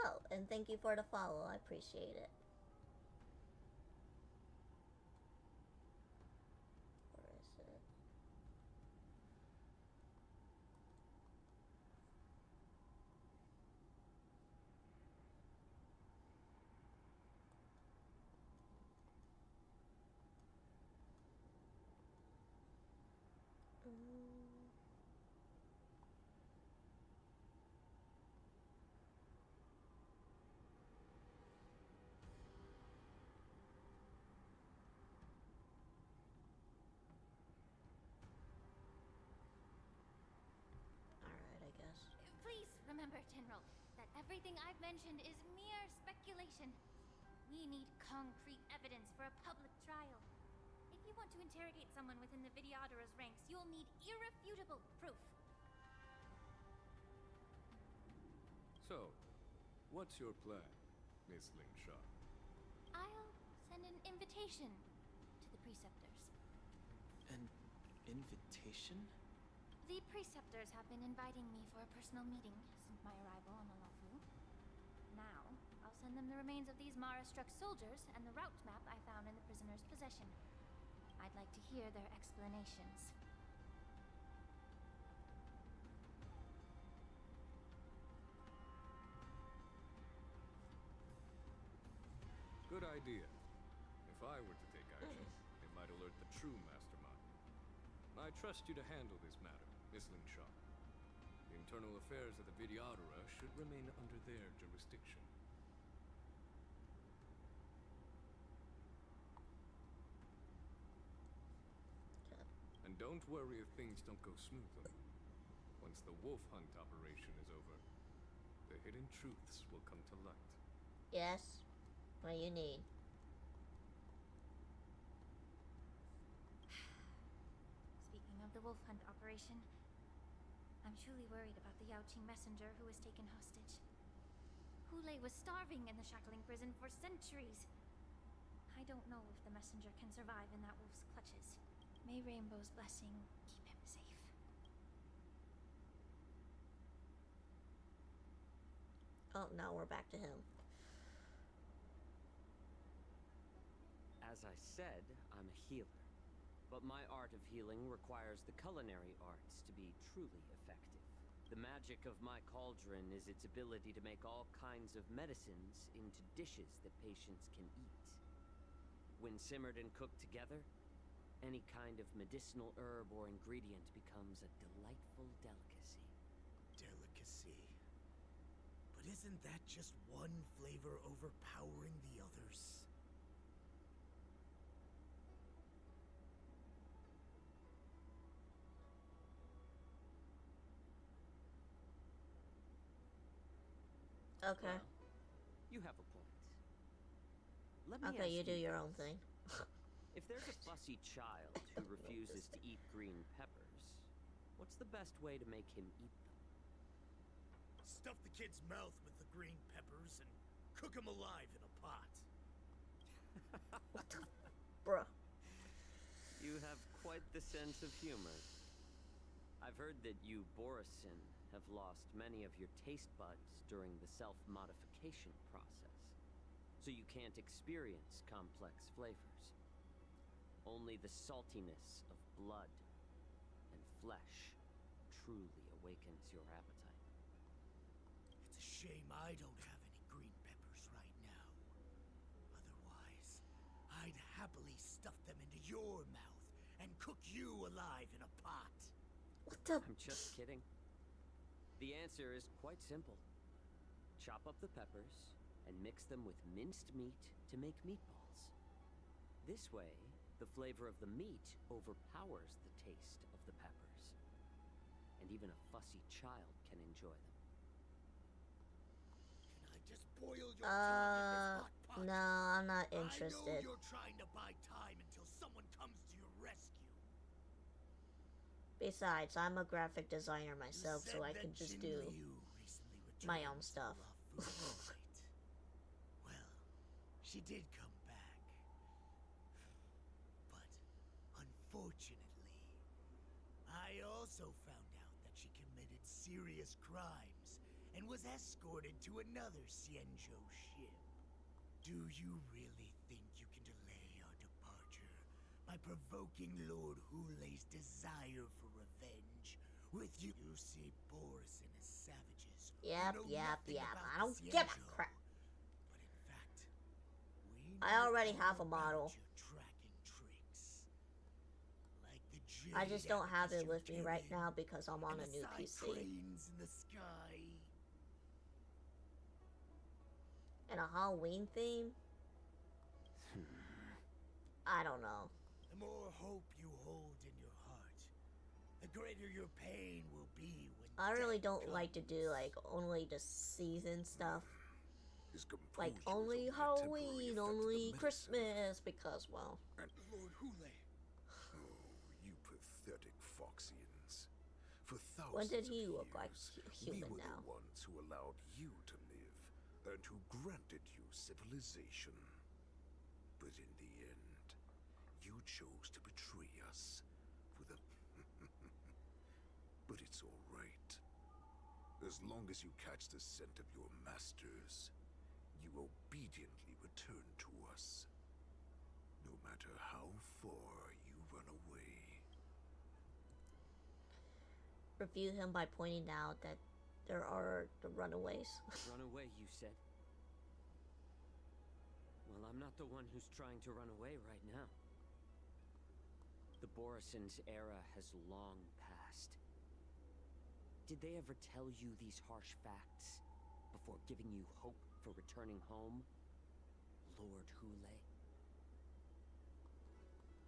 Oh, and thank you for the follow. I appreciate it. Where is it? Alright, I guess. Please remember, General, that everything I've mentioned is mere speculation. We need concrete evidence for a public trial. If you want to interrogate someone within the Vidyadhara's ranks, you'll need irrefutable proof. So, what's your plan, Miss Lingshaw? I'll send an invitation to the Preceptors. An invitation? The Preceptors have been inviting me for a personal meeting since my arrival on Alofu. Now, I'll send them the remains of these Mara-struck soldiers and the route map I found in the prisoner's possession. I'd like to hear their explanations. Good idea. If I were to take action, it might alert the true mastermind. I trust you to handle this matter, Miss Lingshaw. The internal affairs of the Vidyadhara should remain under their jurisdiction. And don't worry if things don't go smoothly. Once the wolf hunt operation is over, the hidden truths will come to light. Yes. What do you need? Speaking of the wolf hunt operation, I'm truly worried about the Yaoqing messenger who was taken hostage. Hulei was starving in the shackling prison for centuries. I don't know if the messenger can survive in that wolf's clutches. May Rainbow's blessing keep him safe. Oh, now we're back to him. As I said, I'm a healer. But my art of healing requires the culinary arts to be truly effective. The magic of my cauldron is its ability to make all kinds of medicines into dishes that patients can eat. When simmered and cooked together, any kind of medicinal herb or ingredient becomes a delightful delicacy. Delicacy. But isn't that just one flavor overpowering the others? Okay. Well, you have a point. Let me Okay, ask you do your own this. thing. If there's a fussy child who refuses to eat green peppers, what's the best way to make him eat them? Stuff the kid's mouth with the green peppers and cook him alive in a pot. Bruh. You have quite the sense of humor. I've heard that you, Borisin, have lost many of your taste buds during the self-modification process, so you can't experience complex flavors. Only the saltiness of blood and flesh truly awakens your appetite. It's a shame I don't have any green peppers right now. Otherwise, I'd happily stuff them into your mouth and cook you alive in a pot. What the? I'm just kidding. The answer is quite simple. Chop up the peppers and mix them with minced meat to make meatballs. This way, the flavor of the meat overpowers the taste of the peppers, and even a fussy child can enjoy them. Can I just boil your tongue in this hot pot? No, I'm not I interested. know you're trying to buy time until someone comes to your rescue. Besides, I'm a graphic designer myself, so I can just do my own stuff. Well, she did come back. But unfortunately, I also found out that she committed serious crimes and was escorted to another Xianzhou ship. Do you really think you can delay our departure by provoking Lord Hulei's desire for revenge with you? You see Borisin as savages. Yep. I don't give a crap. But in fact, we I already know have a all model. about your tracking tricks. Like the I just don't have it jade with me right carrying now because I'm on and a the new side PC. cranes in the sky. And a Halloween theme? I don't know. The more hope you hold in your heart, the greater your pain will be when I really death don't like to do like only the season stuff. Like composure is only only a temporary Halloween, effect of the only medicine. Christmas, because well, Lord Hulei. Oh, you pathetic Foxians. For thousands when did he of look like years, human we were now? the ones who allowed you to live and who granted you civilization. But in the end, you chose to betray us for the... But it's all right. As long as you catch the scent of your masters, you obediently return to us. No matter how far you run away. Review him by pointing out that there are the runaways. Run away, you said? Well, I'm not the one who's trying to run away right now. The Borisin's era has long passed. Did they ever tell you these harsh facts before giving you hope for returning home, Lord Hulei?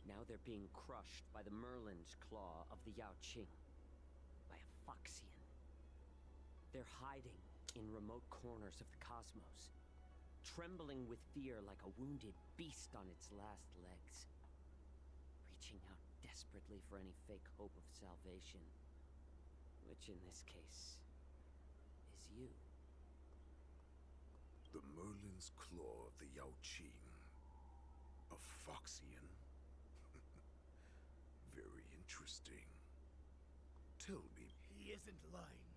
Now Now they're being crushed by the Merlin's Claw of the Yao Qing. By a Foxian. They're hiding in remote corners of the cosmos, trembling with fear like a wounded beast on its last legs, reaching out desperately for any fake hope of salvation, which in this case is you. The Merlin's Claw of the Yao Qing. A Foxian? Very interesting. Tell me. He isn't lying.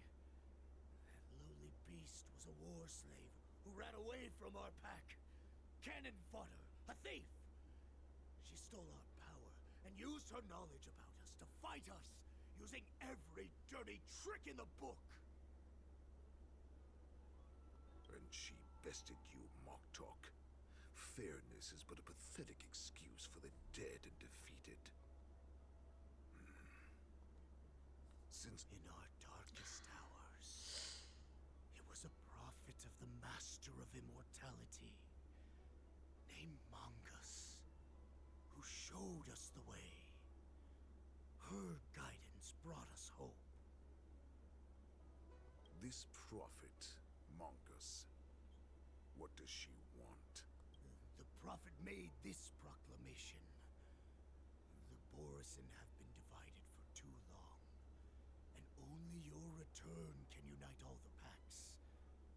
That lowly beast was a war slave who ran away from our pack. Cannon fodder, a thief. She stole our power and used her knowledge about us to fight us, using every dirty trick in the book. And she bested you, Moktok. Fairness is but a pathetic excuse for the dead and defeated. Since in our darkest hours, it was a prophet of the Master of Immortality, named Mongus, who showed us the way. Her guidance brought us hope. this prophet, Mongus, what does she want? The prophet made this proclamation. The Borisin have been divided for too long, and only your return can unite all the packs,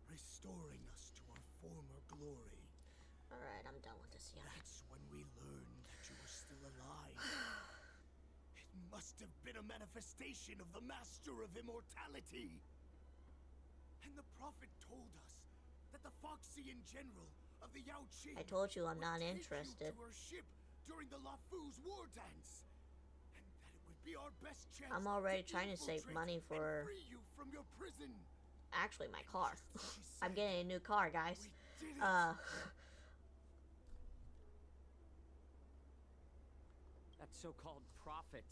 restoring us to our former glory. Alright, I'm done with this, yeah. That's when we learned that you were still alive. It must have been a manifestation of the Master of Immortality. And the prophet told us that the Foxian general of the Yao Qing I told you I'm not would take interested. you to her ship during the LaFu's war dance, and that it would be our best chance. I'm already trying to save money for free you from your prison. actually my car. I'm getting a new car, guys. Did it. That so-called prophet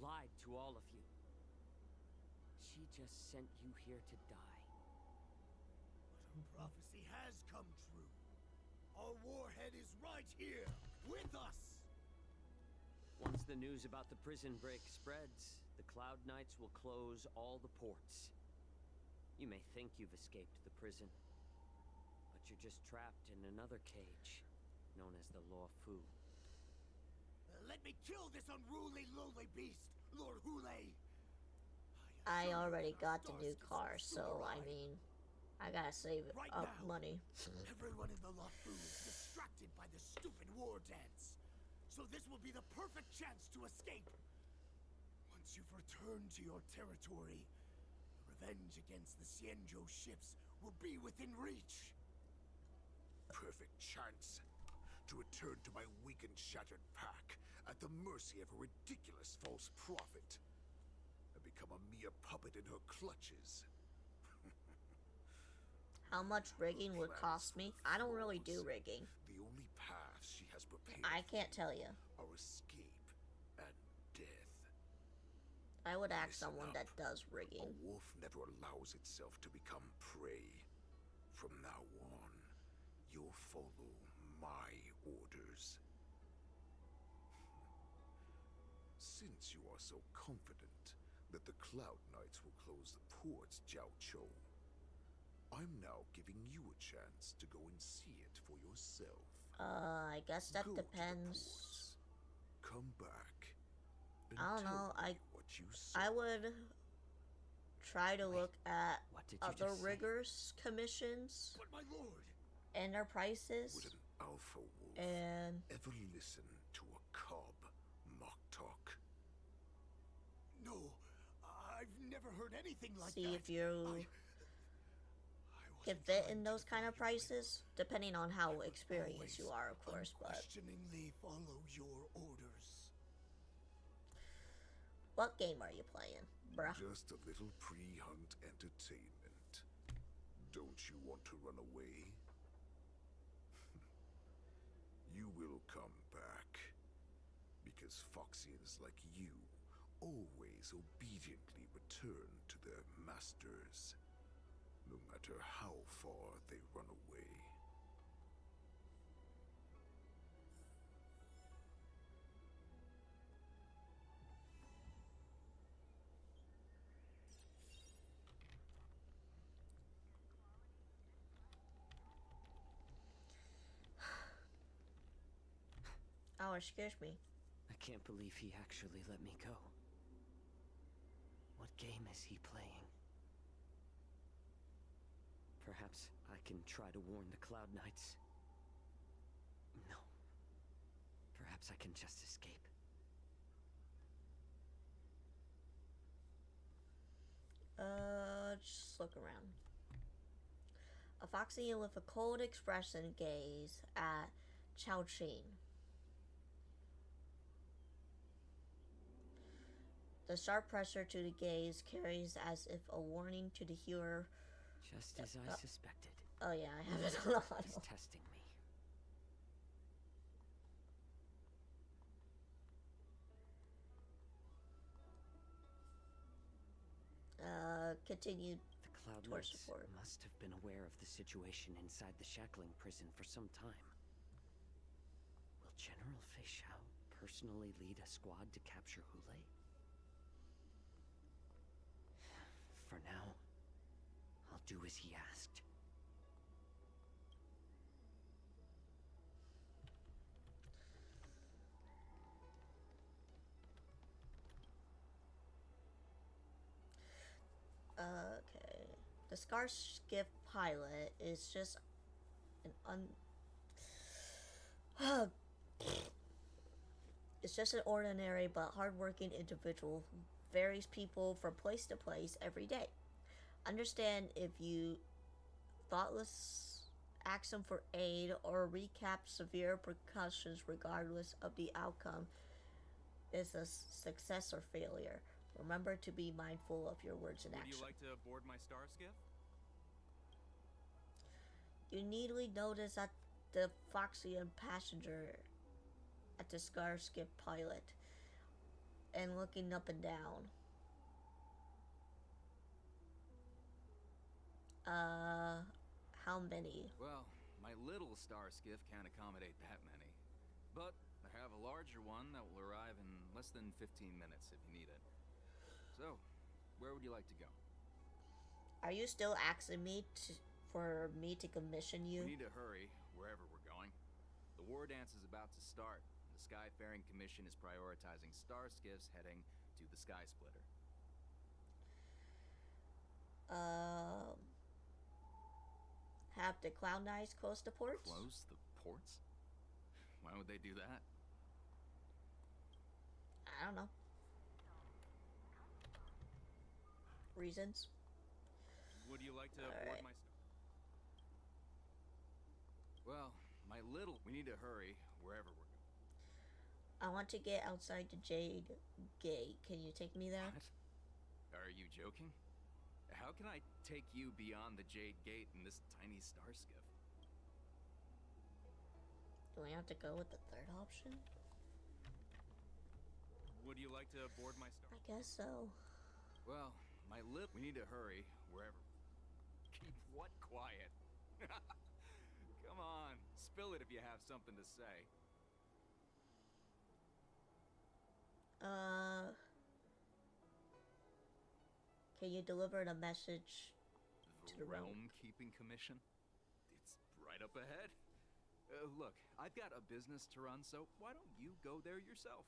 lied to all of you. She just sent you here to die. But her prophecy has come true. Our warhead is right here, with us! Once the news about the prison break spreads, the Cloud Knights will close all the ports. You may think you've escaped the prison, but you're just trapped in another cage, known as the Luofu. Let me kill this unruly, lowly beast, Lord Hule! I already got the new car, so I mean, I gotta save up money. Everyone in the LaFu is distracted by the stupid war dance. So this will be the perfect chance to escape. Once you've returned to your territory, revenge against the Xianzhou ships will be within reach. Perfect chance to return to my weak and shattered pack at the mercy of a ridiculous false prophet and become a mere puppet in her clutches. How much rigging would cost me? I don't really do rigging. The only paths she has prepared I can't tell you. are escape and death. I would ask Listen someone up. that does rigging. A wolf never allows itself to become prey. From now on, you'll follow my orders. Since you are so confident that the Cloud Knights will close the ports, Jiaoqiu, I'm now giving you a chance to go and see it for yourself. I guess that Go to the depends. ports. Come back. And I don't tell know. me what you saw. I would try to look at what did you other just say? riggers' commissions But my lord, and their prices. Would an alpha wolf And ever listen to a cub, Moktok? no, I've never heard anything like see that. if you can fit in those kind of prices, depending on how experienced you are, of course. But Unquestioningly follow your orders. what game are you playing, bruh? Just a little pre-hunt entertainment. Don't you want to run away? You will come back. Because Foxians like you always obediently return to their masters, no matter how far they run away. Oh, excuse me. I can't believe he actually let me go. What game is he playing? Perhaps I can try to warn the Cloud Knights. No. Perhaps I can just escape. Just look around. A Foxian with a cold expression gaze at Chao Qing. The sharp pressure to the gaze carries as if a warning to the hearer. Just as I suspected. Oh yeah, I have it on auto. He's testing me. Continued The Cloud tour Knights support. must have been aware of the situation inside the shackling prison for some time. Will General Fei Shao personally lead a squad to capture Hule? For now, I'll do as he asked. Okay. The Scarskiff pilot is just an It's just an ordinary but hardworking individual who varies people from place to place every day. Understand if you thoughtless ask them for aid or recap severe repercussions regardless of the outcome is a success or failure. Remember to be mindful of your words and actions. Would you like to board my star skiff? You neatly notice that the Foxian passenger at the Scarskiff pilot and looking up and down. How many? Well, my little star skiff can't accommodate that many. But I have a larger one that will arrive in less than 15 minutes if you need it. So, where would you like to go? Are you still asking me for me to commission you? We need to hurry wherever we're going. The war dance is about to start. The Skyfaring Commission is prioritizing star skiffs heading to the Sky Splitter. Have the Cloud Knights close the ports? Close the ports? Why would they do that? I don't know. Reasons? Would you like to All board right. my... Well, my little... We need to hurry wherever we're going. I want to get outside the Jade Gate. Can you take me there? What? Are you joking? How can I take you beyond the Jade Gate in this tiny star skiff? Do we have to go with the third option? Would you like to board my star? I guess so. Well, my lip... We need to hurry wherever... Keep what quiet? Come on, spill it if you have something to say. Can you deliver the message to the room? Realm Keeping Commission? It's right up ahead. Look, I've got a business to run, so why don't you go there yourself?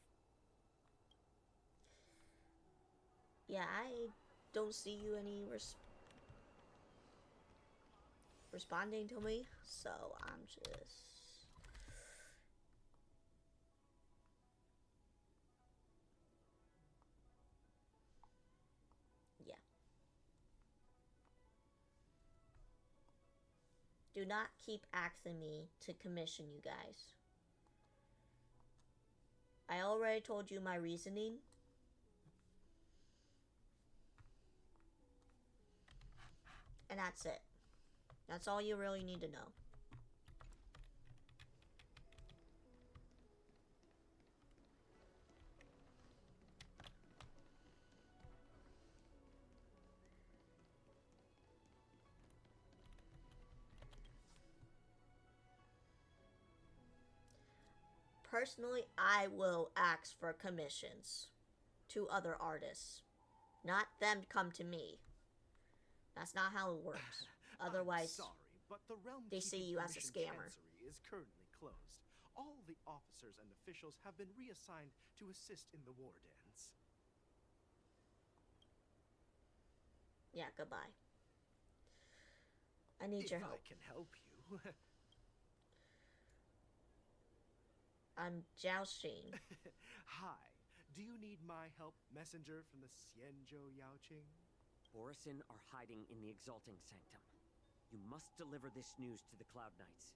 Yeah, I don't see you any responding to me, so I'm just... Yeah. Do not keep asking me to commission you guys. I already told you my reasoning. And that's it. That's all you really need to know. Personally, I will ask for commissions to other artists. Not them come to me. That's not how it works. Otherwise, I'm sorry, but the Realm they see Keeping you as a Commission scammer. Chancery is currently closed. All the officers and officials have been reassigned to assist in the war dance. Yeah, goodbye. I need your help. If I can help you. I'm Zhao Xing. Hi. Do you need my help, messenger from the Xianzhou Yaoqing? Borisin are hiding in the Exalting Sanctum. You must deliver this news to the Cloud Knights.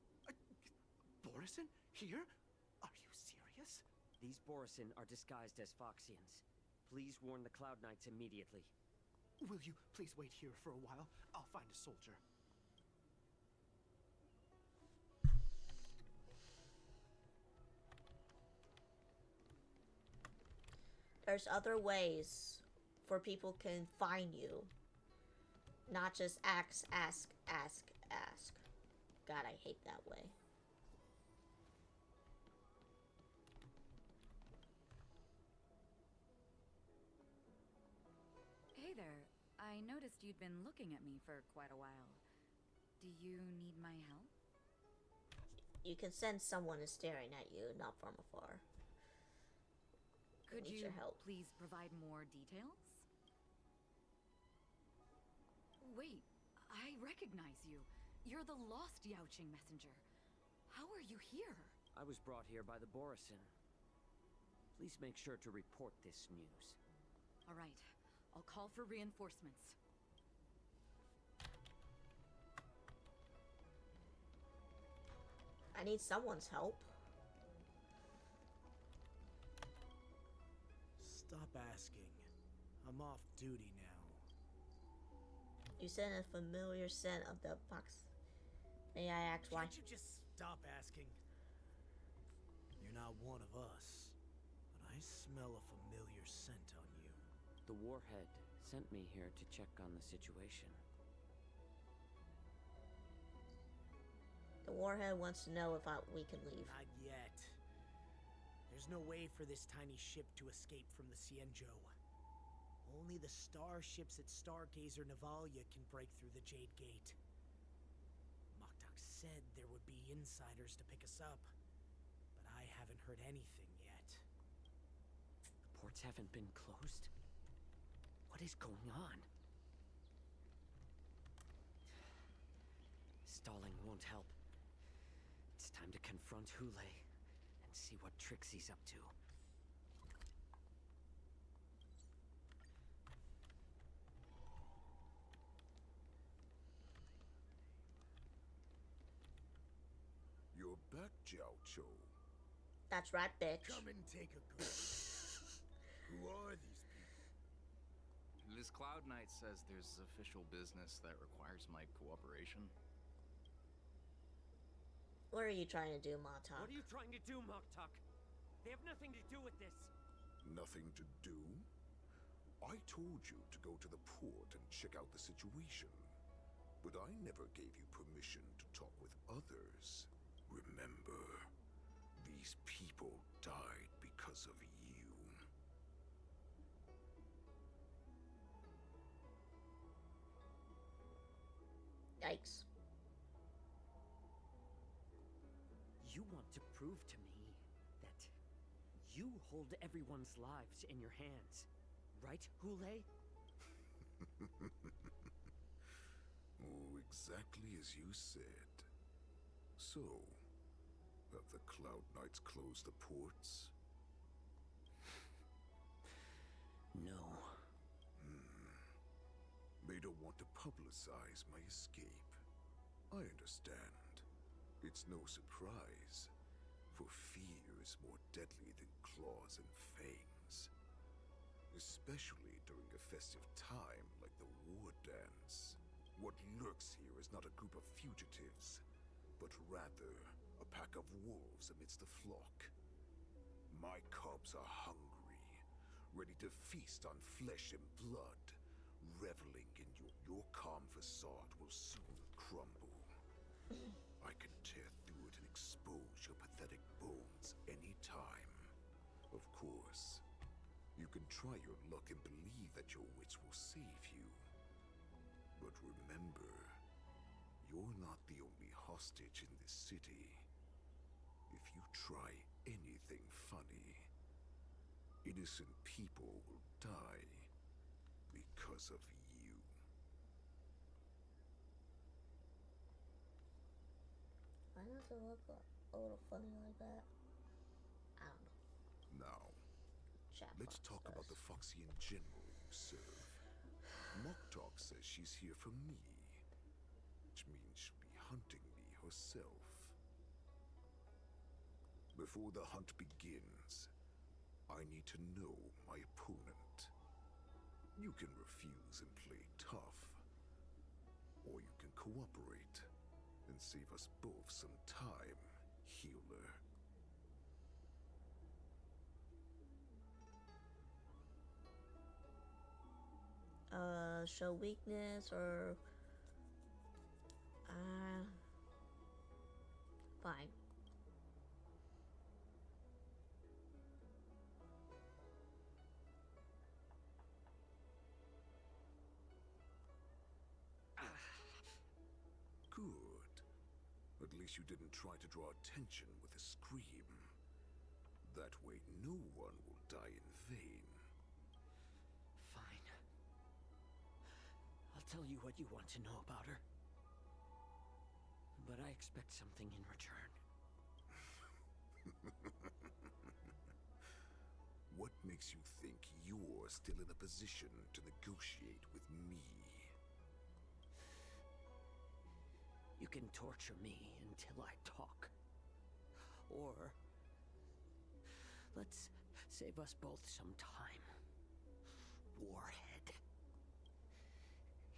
Borisin? Here? Are you serious? These Borisin are disguised as Foxians. Please warn the Cloud Knights immediately. Will you please wait here for a while? I'll find a soldier. There's other ways for people can find you. Not just ask. God, I hate that way. Hey there. I noticed you'd been looking at me for quite a while. Do you need my help? You can sense someone is staring at you, not from afar. Could Need you your help. please provide more details? Wait, I recognize you. You're the lost Yaoqing messenger. How are you here? I was brought here by the Borisin. Please make sure to report this news. All right, I'll call for reinforcements. I need someone's help. Stop asking. I'm off duty now. You send a familiar scent of the box. May I ask why? Can't you just stop asking? You're not one of us, but I smell a familiar scent on you. The Warhead sent me here to check on the situation. The Warhead wants to know if we can leave. Not yet. There's no way for this tiny ship to escape from the Xianzhou. Only the starships at Stargazer Navalia can break through the Jade Gate. Moktok said there would be insiders to pick us up, but I haven't heard anything yet. The ports haven't been closed? What is going on? Stalling won't help. It's time to confront Hule and see what tricks he's up to. You're back, Jiao Chou. That's right, bitch. Come and take a glance. Who are these people? This Cloud Knight says there's official business that requires my cooperation. What are you trying to do, Moktok? What are you trying to do, Moktok? They have nothing to do with this. Nothing to do? I told you to go to the port and check out the situation. But I never gave you permission to talk with others. Remember, these people died because of you. Yikes. You want to prove to me that you hold everyone's lives in your hands, right, Hule? Oh, exactly as you said. So, have the Cloud Knights closed the ports? No. They don't want to publicize my escape. I understand. It's no surprise, for fear is more deadly than claws and fangs. Especially during a festive time like the War Dance. What lurks here is not a group of fugitives, but rather a pack of wolves amidst the flock. My cubs are hungry, ready to feast on flesh and blood, reveling in your calm facade will soon crumble. I can tear through it and expose your pathetic bones any time. Of course, you can try your luck and believe that your wits will save you. But remember, you're not the only hostage in this city. If you try anything funny, innocent people will die because of you. Why does it look a little funny like that? I don't know. Now, Chat let's box talk about does. the Foxian general you serve. Moktok says she's here for me, which means she'll be hunting me herself. Before the hunt begins, I need to know my opponent. You can refuse and play tough, or you can cooperate and save us both some time, healer. Show weakness or fine. Good. At least you didn't try to draw attention with a scream. That way no one will die in vain. Fine. I'll tell you what you want to know about her. But I expect something in return. What makes you think you're still in a position to negotiate with me? You can torture me until I talk. Or let's save us both some time. Warhead.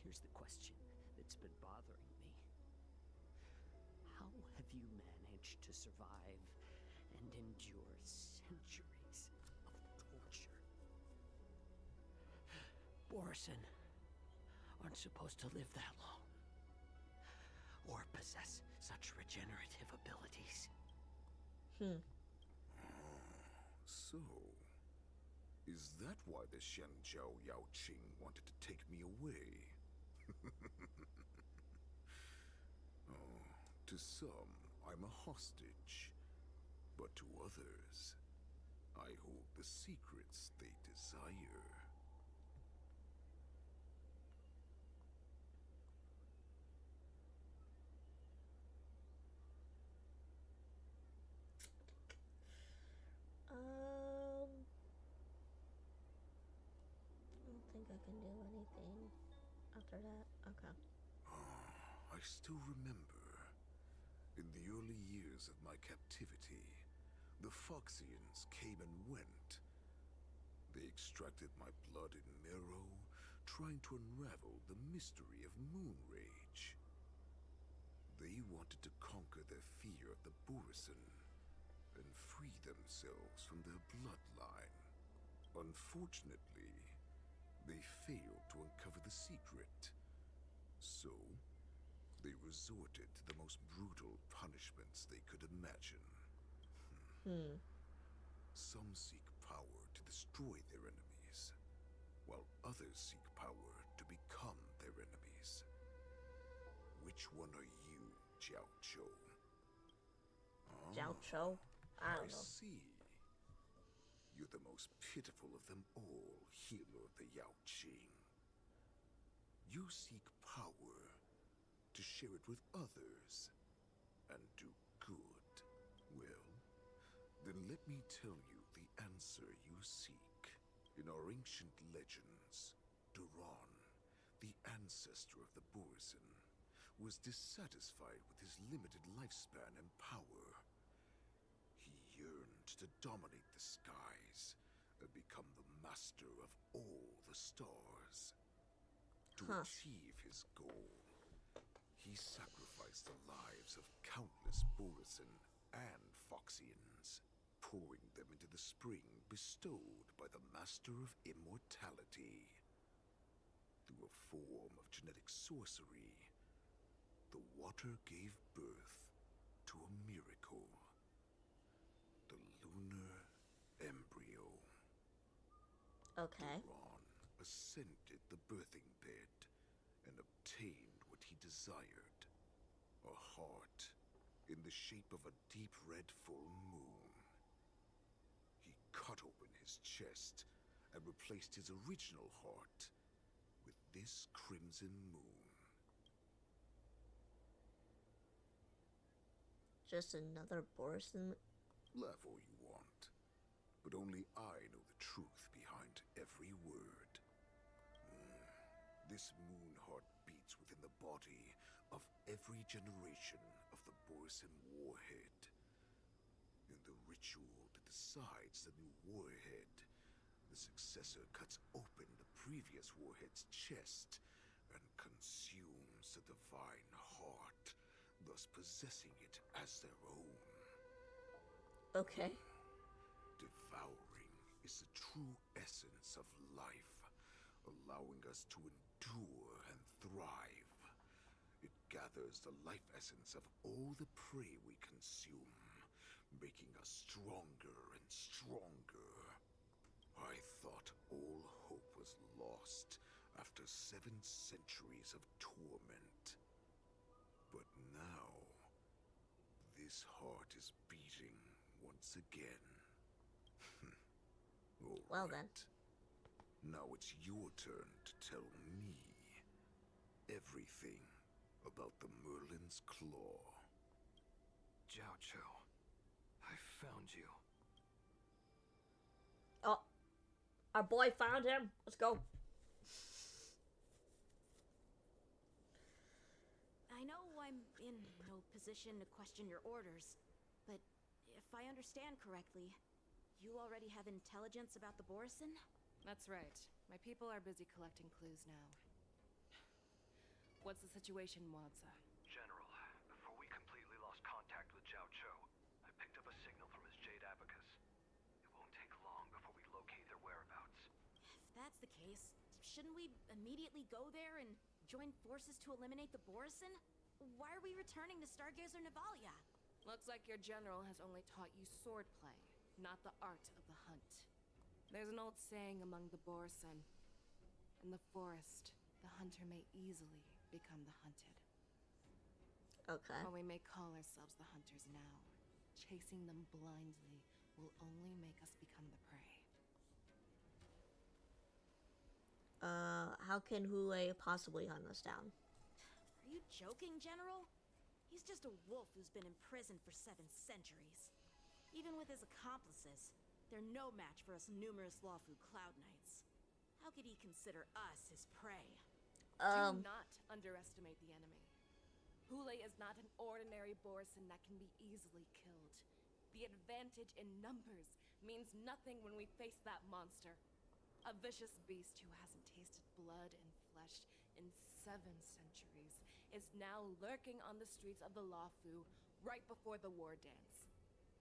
Here's the question that's been bothering me. How have you managed to survive and endure centuries of torture? Borison aren't supposed to live that long. Or possess such regenerative abilities. So, is that why the Shenjiao Yaoqing wanted to take me away? Oh, to some, I'm a hostage. But to others, I hold the secrets they desire. I don't think I can do anything after that. Okay. I still remember, in the early years of my captivity, the Foxians came and went. They extracted my blood and marrow, trying to unravel the mystery of Moonrage. They wanted to conquer their fear of the Borison and free themselves from their bloodline. Unfortunately, they failed to uncover the secret. So, they resorted to the most brutal punishments they could imagine. Some seek power to destroy their enemies, while others seek power to become their enemies. Which one are you, Jiao Chou? Jiao Chou? I don't know. See. You're the most pitiful of them all, healer of the Yaoqing. You seek power to share it with others and do good. Well, then let me tell you the answer you seek. In our ancient legends, Duran, the ancestor of the Borison, was dissatisfied with his limited lifespan and power. He yearned to dominate the skies and become the master of all the stars. To achieve his goal, he sacrificed the lives of countless Borison and Foxians, pouring them into the spring bestowed by the Master of Immortality. Through a form of genetic sorcery, the water gave birth to a miracle. The lunar embryo. Okay. Duran ascended the birthing bed and obtained what he desired. A heart in the shape of a deep red full moon. He cut open his chest and replaced his original heart with this crimson moon. Just another Borison. Laugh all you want, but only I know the truth behind every word. This moon heart beats within the body of every generation of the Borison warhead. In the ritual that decides the new warhead, the successor cuts open the previous warhead's chest and consumes the divine heart, thus possessing it as their own. Okay. Devouring is the true essence of life, allowing us to endure and thrive. It gathers the life essence of all the prey we consume, making us stronger and stronger. I thought all hope was lost after 7 centuries of torment. But now, this heart is beating once again. Well then. Now it's your turn to tell me everything about the Merlin's Claw. Jiao Cho, I found you. Oh, our boy found him. Let's go. I know I'm in no position to question your orders, but if I understand correctly, you already have intelligence about the Borison? That's right. My people are busy collecting clues now. What's the situation, Wadza? General, before we completely lost contact with Jiao Cho, I picked up a signal from his Jade Abacus. It won't take long before we locate their whereabouts. If that's the case, shouldn't we immediately go there and join forces to eliminate the Borison? Why are we returning to Stargazer Navalia? Looks like your general has only taught you swordplay, not the art of the hunt. There's an old saying among the Borison. In the forest, the hunter may easily become the hunted. Okay. While we may call ourselves the hunters now, chasing them blindly will only make us become the prey. How can Hule possibly hunt us down? Are you joking, General? He's just a wolf who's been imprisoned for 7 centuries. Even with his accomplices, they're no match for us numerous Lawfu Cloud Knights. How could he consider us his prey? Do not underestimate the enemy. Hule is not an ordinary Borison that can be easily killed. The advantage in numbers means nothing when we face that monster. A vicious beast who hasn't tasted blood and flesh in 7 centuries is now lurking on the streets of the Lawfu right before the war dance.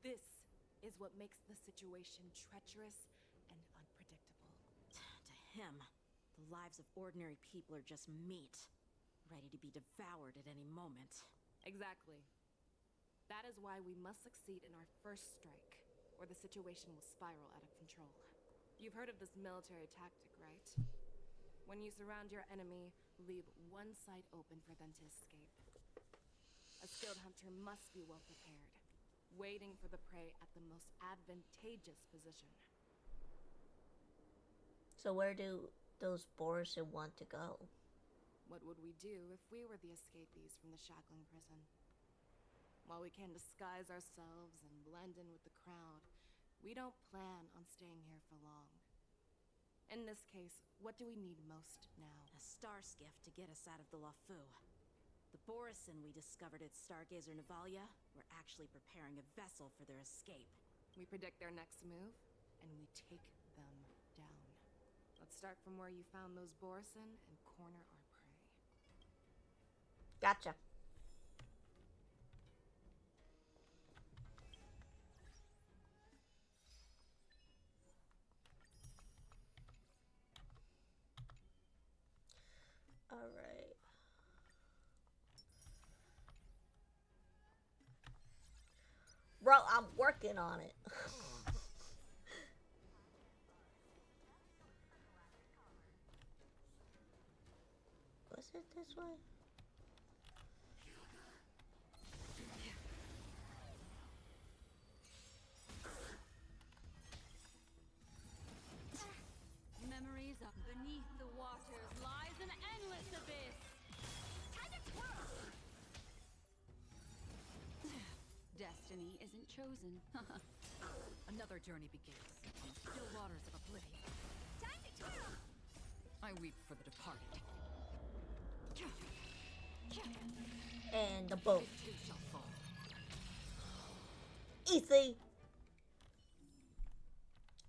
This is what makes the situation treacherous and unpredictable. To him, the lives of ordinary people are just meat, ready to be devoured at any moment. Exactly. That is why we must succeed in our first strike, or the situation will spiral out of control. You've heard of this military tactic, right? When you surround your enemy, leave one side open for them to escape. A skilled hunter must be well prepared, waiting for the prey at the most advantageous position. So where do those Borison want to go? What would we do if we were the escapees from the shackling prison? While we can disguise ourselves and blend in with the crowd, we don't plan on staying here for long. In this case, what do we need most now? A star skiff to get us out of the Lawfu. The Borison we discovered at Stargazer Navalia were actually preparing a vessel for their escape. We predict their next move, and we take them down. Let's start from where you found those Borison and corner our prey. Gotcha. All right. Bro, I'm working on it. Was it this way? journey isn't chosen. Another journey begins on the still waters of oblivion. Time to twirl! I weep for the departed. And the boat. It too shall fall. Easy.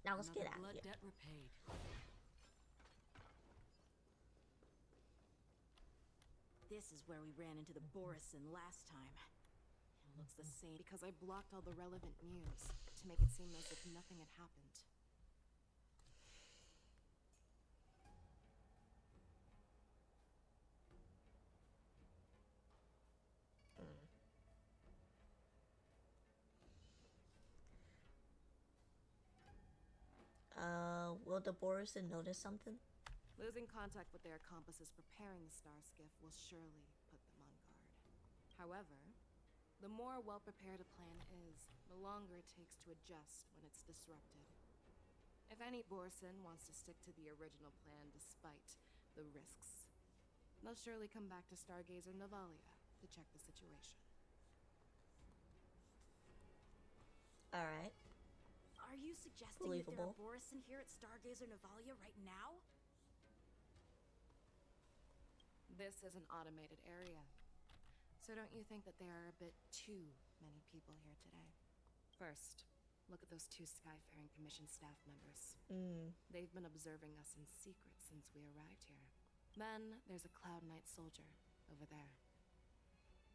Now let's get Another out blood of here. debt repaid. This is where we ran into the Borison last time. It looks the same. Because I blocked all the relevant news to make it seem as if nothing had happened. Will the Borison notice something? Losing contact with their accomplices preparing the Star Skiff will surely put them on guard. However, the more well-prepared a plan is, the longer it takes to adjust when it's disrupted. If any Borison wants to stick to the original plan despite the risks, they'll surely come back to Stargazer Navalia to check the situation. Alright. Are you suggesting that there are Believable. Borison here at Stargazer Navalia right now? This is an automated area. So don't you think that there are a bit too many people here today? First, look at those 2 Skyfaring Commission staff members. They've been observing us in secret since we arrived here. Then there's a Cloud Knight soldier over there.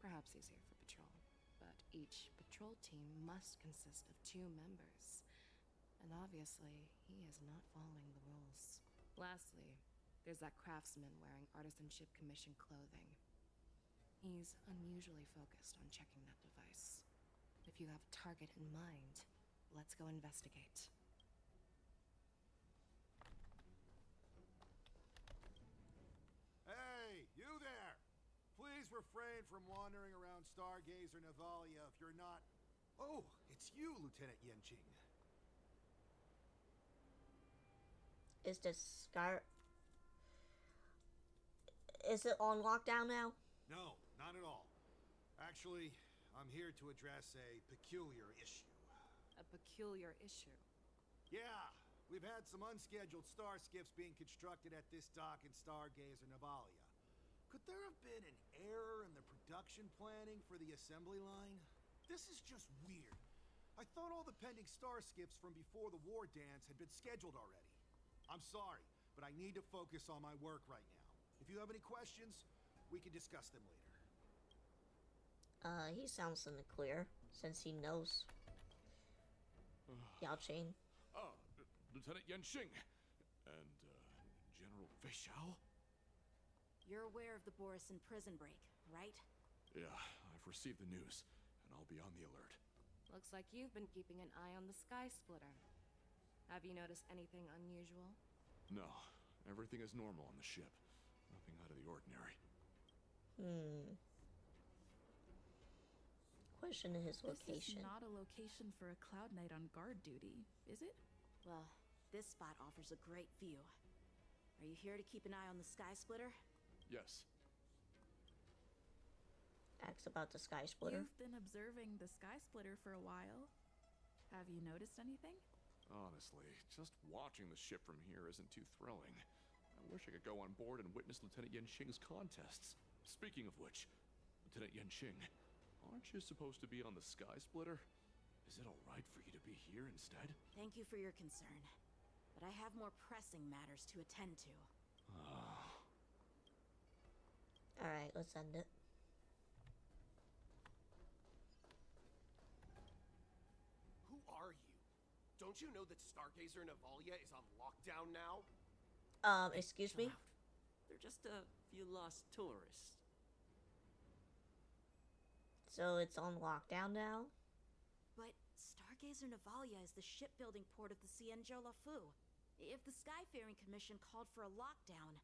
Perhaps he's here for patrol, but each patrol team must consist of 2 members. And obviously, he is not following the rules. Lastly, there's that craftsman wearing Artisanship Commission clothing. He's unusually focused on checking that device. If you have a target in mind, let's go investigate. Hey, you there! Please refrain from wandering around Stargazer Navalia if you're not... Oh, it's you, Lieutenant Yenching. Is the Sky... Is it on lockdown now? No, not at all. Actually, I'm here to address a peculiar issue. A peculiar issue? Yeah, we've had some unscheduled star skiffs being constructed at this dock in Stargazer Navalia. Could there have been an error in the production planning for the assembly line? This is just weird. I thought all the pending star skiffs from before the war dance had been scheduled already. I'm sorry, but I need to focus on my work right now. If you have any questions, we can discuss them later. He sounds in the clear, since he knows Yao Ching. Lieutenant Yenching. And, General Feixiao? You're aware of the Borison prison break, right? Yeah, I've received the news, and I'll be on the alert. Looks like you've been keeping an eye on the Sky Splitter. Have you noticed anything unusual? No, everything is normal on the ship. Nothing out of the ordinary. Question his location. This is not a location for a Cloud Knight on guard duty, is it? Well, this spot offers a great view. Are you here to keep an eye on the Sky Splitter? Yes. Asks about the Sky Splitter. You've been observing the Sky Splitter for a while. Have you noticed anything? Honestly, just watching the ship from here isn't too thrilling. I wish I could go on board and witness Lieutenant Yenching's contests. Speaking of which, Lieutenant Yenching, aren't you supposed to be on the Sky Splitter? Is it alright for you to be here instead? Thank you for your concern, but I have more pressing matters to attend to. Alright, let's end it. Who are you? Don't you know that Stargazer Navalia is on lockdown now? Excuse me? They're just a few lost tourists. So it's on lockdown now? But Stargazer Navalia is the shipbuilding port of the Xianzhou Luofu. If the Skyfaring Commission called for a lockdown,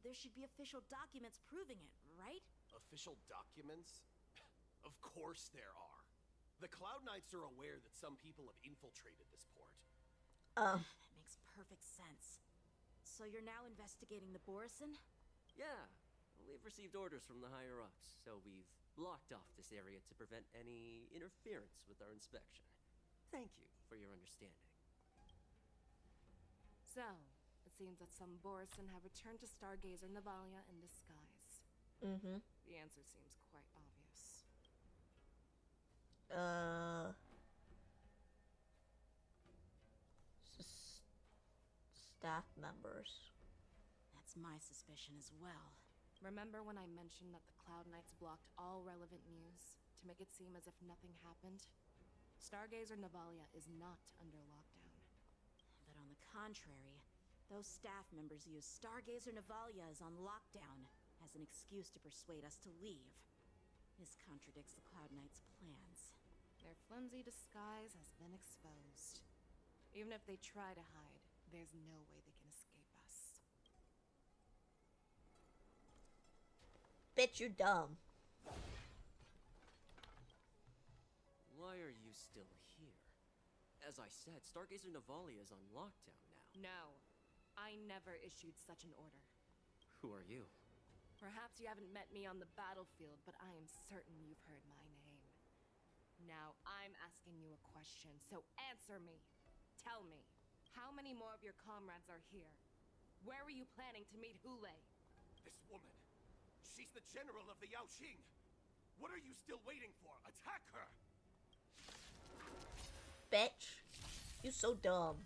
there should be official documents proving it, right? Official documents? Of course there are. The Cloud Knights are aware that some people have infiltrated this port. That makes perfect sense. So you're now investigating the Borison? Yeah, we've received orders from the higher-ups, so we've blocked off this area to prevent any interference with our inspection. Thank you for your understanding. So, it seems that some Borisin have returned to Stargazer Navalia in disguise. Mm-hmm. The answer seems quite obvious. Staff members. That's my suspicion as well. Remember when I mentioned that the Cloud Knights blocked all relevant news to make it seem as if nothing happened? Stargazer Navalia is not under lockdown. But on the contrary, those staff members use Stargazer Navalia is on lockdown as an excuse to persuade us to leave. This contradicts the Cloud Knights' plans. Their flimsy disguise has been exposed. Even if they try to hide, there's no way they can escape us. Bitch, you're dumb. Why are you still here? As I said, Stargazer Navalia is on lockdown now. No, I never issued such an order. Who are you? Perhaps you haven't met me on the battlefield, but I am certain you've heard my name. Now, I'm asking you a question, so answer me. Tell me, how many more of your comrades are here? Where were you planning to meet Hule? This woman, she's the general of the Yaoxing. What are you still waiting for? Attack her! Bitch, you so dumb.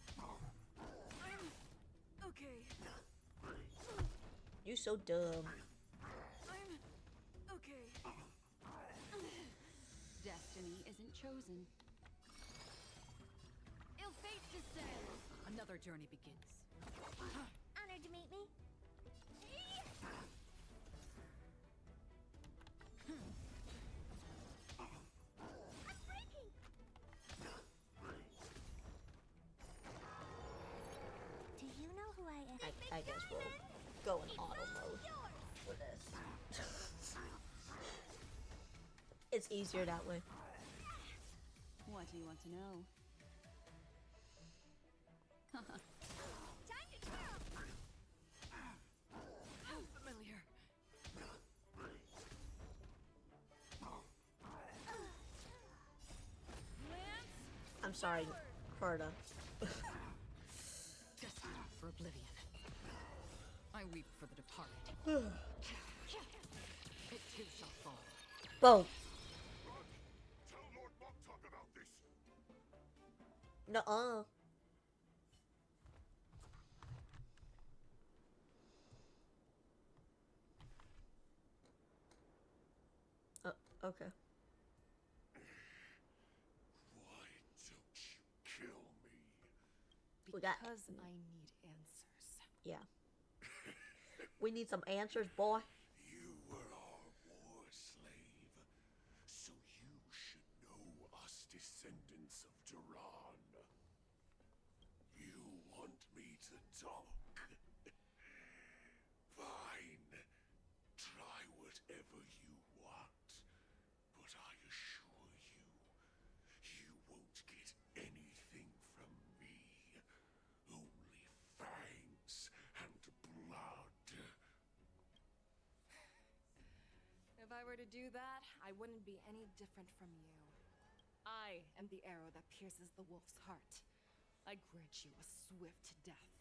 Okay. You so dumb. I'm okay. Destiny isn't chosen. Ill fate descends. Another journey begins. Honored to meet me. I'm breaking. Do you know who I am? I guess we'll go in auto mode for this. It's easier that way. What do you want to know? Time to twirl. How familiar. I'm sorry, Herta. Destiny for oblivion. I weep for the departed. It too shall fall. Boom. Tell Lord Moktok about this. Nuh-uh. Okay. Why don't you kill me? Because I need answers. Yeah. We need some answers, boy. You were our war slave, so you should know us descendants of Duran. You want me to talk? Fine. Try whatever you want. But I assure you, you won't get anything from me. Only fangs and blood. If I were to do that, I wouldn't be any different from you. I am the arrow that pierces the wolf's heart. I grant you a swift death.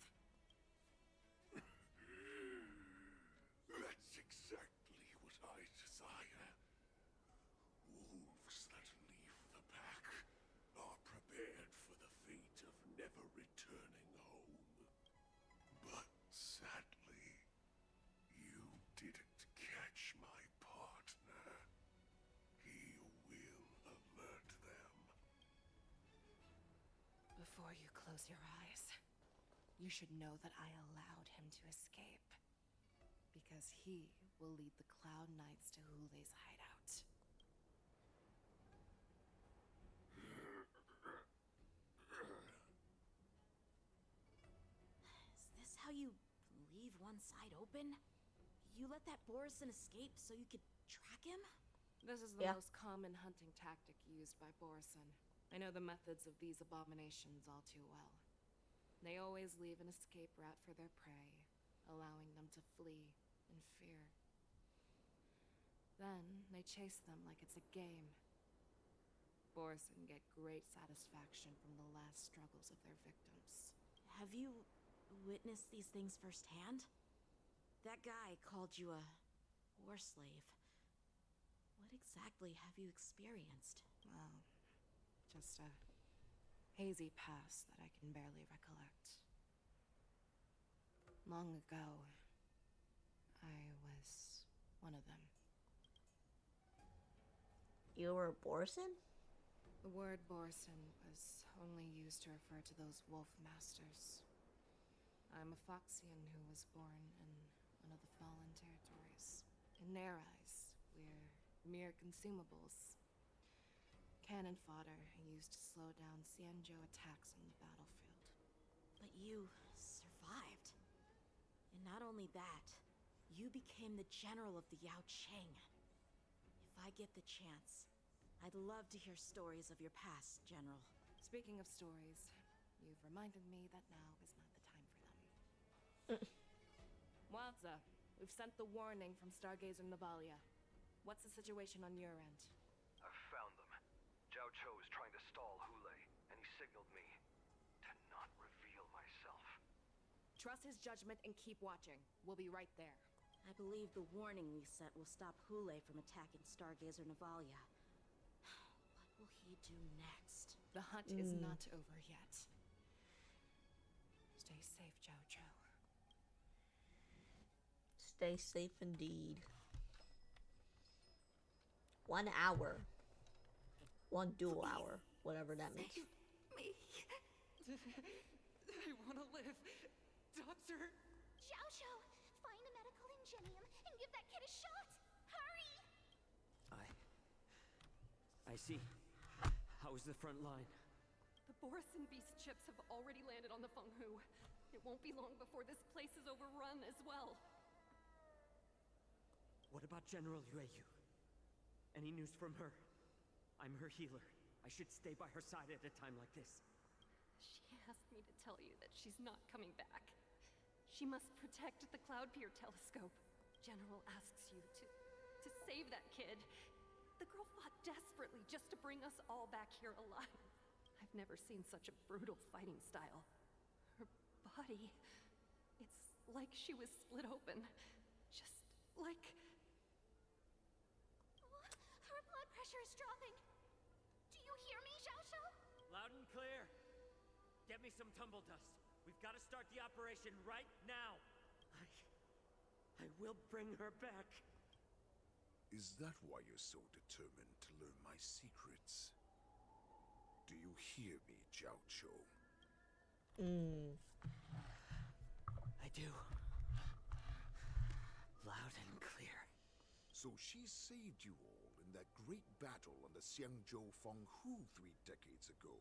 That's exactly what I desire. Wolves that leave the pack are prepared for the fate of never returning home. But sadly, you didn't catch my partner. He will alert them. Before you close your eyes, you should know that I allowed him to escape. Because he will lead the Cloud Knights to Hule's hideout. Is this how you leave one side open? You let that Borisin escape so you could track him? This is the most common hunting tactic used by Borisin. I know the methods of these abominations all too well. They always leave an escape route for their prey, allowing them to flee in fear. Then they chase them like it's a game. Borson get great satisfaction from the last struggles of their victims. Have you witnessed these things firsthand? That guy called you a war slave. What exactly have you experienced? Well, just a hazy past that I can barely recollect. Long ago, I was one of them. You were Borson? The word Borson was only used to refer to those wolf masters. I'm a Foxian who was born in one of the fallen territories. In their eyes, we're mere consumables. Cannon fodder used to slow down Xianzhou attacks on the battlefield. But you survived. And not only that, you became the general of the Yao Cheng. If I get the chance, I'd love to hear stories of your past, General. Speaking of stories, you've reminded me that now is not the time for them. Wadza, we've sent the warning from Stargazer Navalia. What's the situation on your end? I've found them. Zhao Cho is trying to stall Hulei, and he signaled me to not reveal myself. Trust his judgment and keep watching. We'll be right there. I believe the warning we sent will stop Hulei from attacking Stargazer Navalia. What will he do next? The hunt is not over yet. Stay safe, Zhao Cho. Stay safe indeed. 1 hour. 1 dual hour. Whatever that means. Me. I want to live. Doctor. Xiaoshu, find a medical ingenium and give that kid a shot. Hurry! I see. How is the front line? The Borson beast chips have already landed on the Fenghu. It won't be long before this place is overrun as well. What about General Yueyu? Any news from her? I'm her healer. I should stay by her side at a time like this. She asked me to tell you that she's not coming back. She must protect the Cloudpeer telescope. General asks you to save that kid. The girl fought desperately just to bring us all back here alive. I've never seen such a brutal fighting style. Her body, it's like she was split open. Just like... Her blood pressure is dropping. Do you hear me, Xiaoshu? Loud and clear. Get me some tumble dust. We've got to start the operation right now. I will bring her back. Is that why you're so determined to learn my secrets? Do you hear me, Zhao Cho? I do. Loud and clear. So she saved you all in that great battle on the Xianzhou Fenghu 3 decades ago.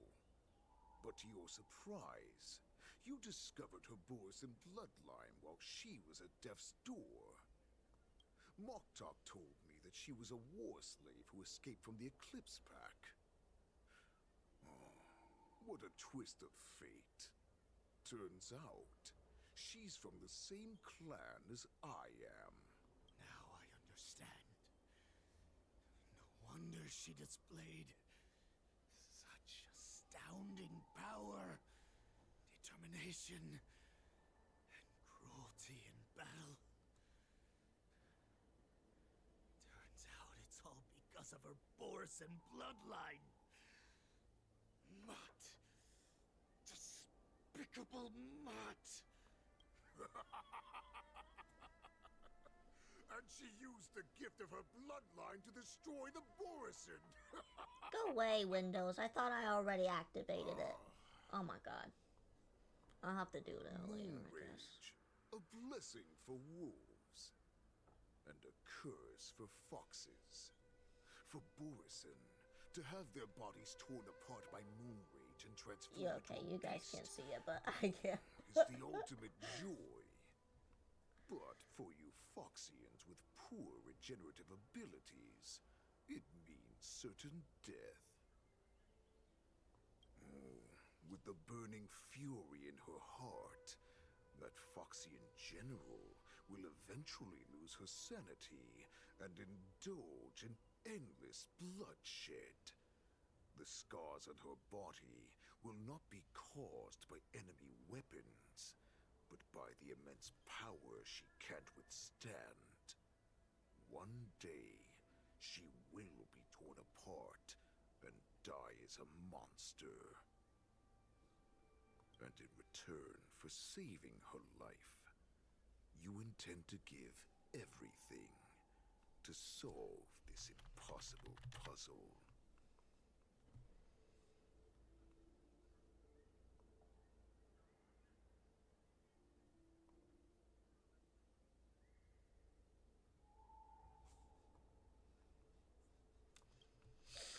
But to your surprise, you discovered her Borson bloodline while she was at death's door. Moktok told me that she was a war slave who escaped from the Eclipse Pack. Oh, what a twist of fate. Turns out, she's from the same clan as I am. Now I understand. No wonder she displayed such astounding power, determination, and cruelty in battle. Turns out it's all because of her Borson bloodline. Mutt. Despicable Mutt. And she used the gift of her bloodline to destroy the Borson. Go away, Windows. I thought I already activated it. Oh my god. I'll have to do that later, I guess. A blessing for wolves. And a curse for foxes. For Borson to have their bodies torn apart by moon rage and transformed Yeah, okay, into a you guys beast can't see it, but I can. is the ultimate joy. But for you Foxians with poor regenerative abilities, it means certain death. Oh, with the burning fury in her heart, that Foxian general will eventually lose her sanity and indulge in endless bloodshed. The scars on her body will not be caused by enemy weapons, but by the immense power she can't withstand. One day, she will be torn apart and die as a monster. And in return for saving her life, you intend to give everything to solve this impossible puzzle.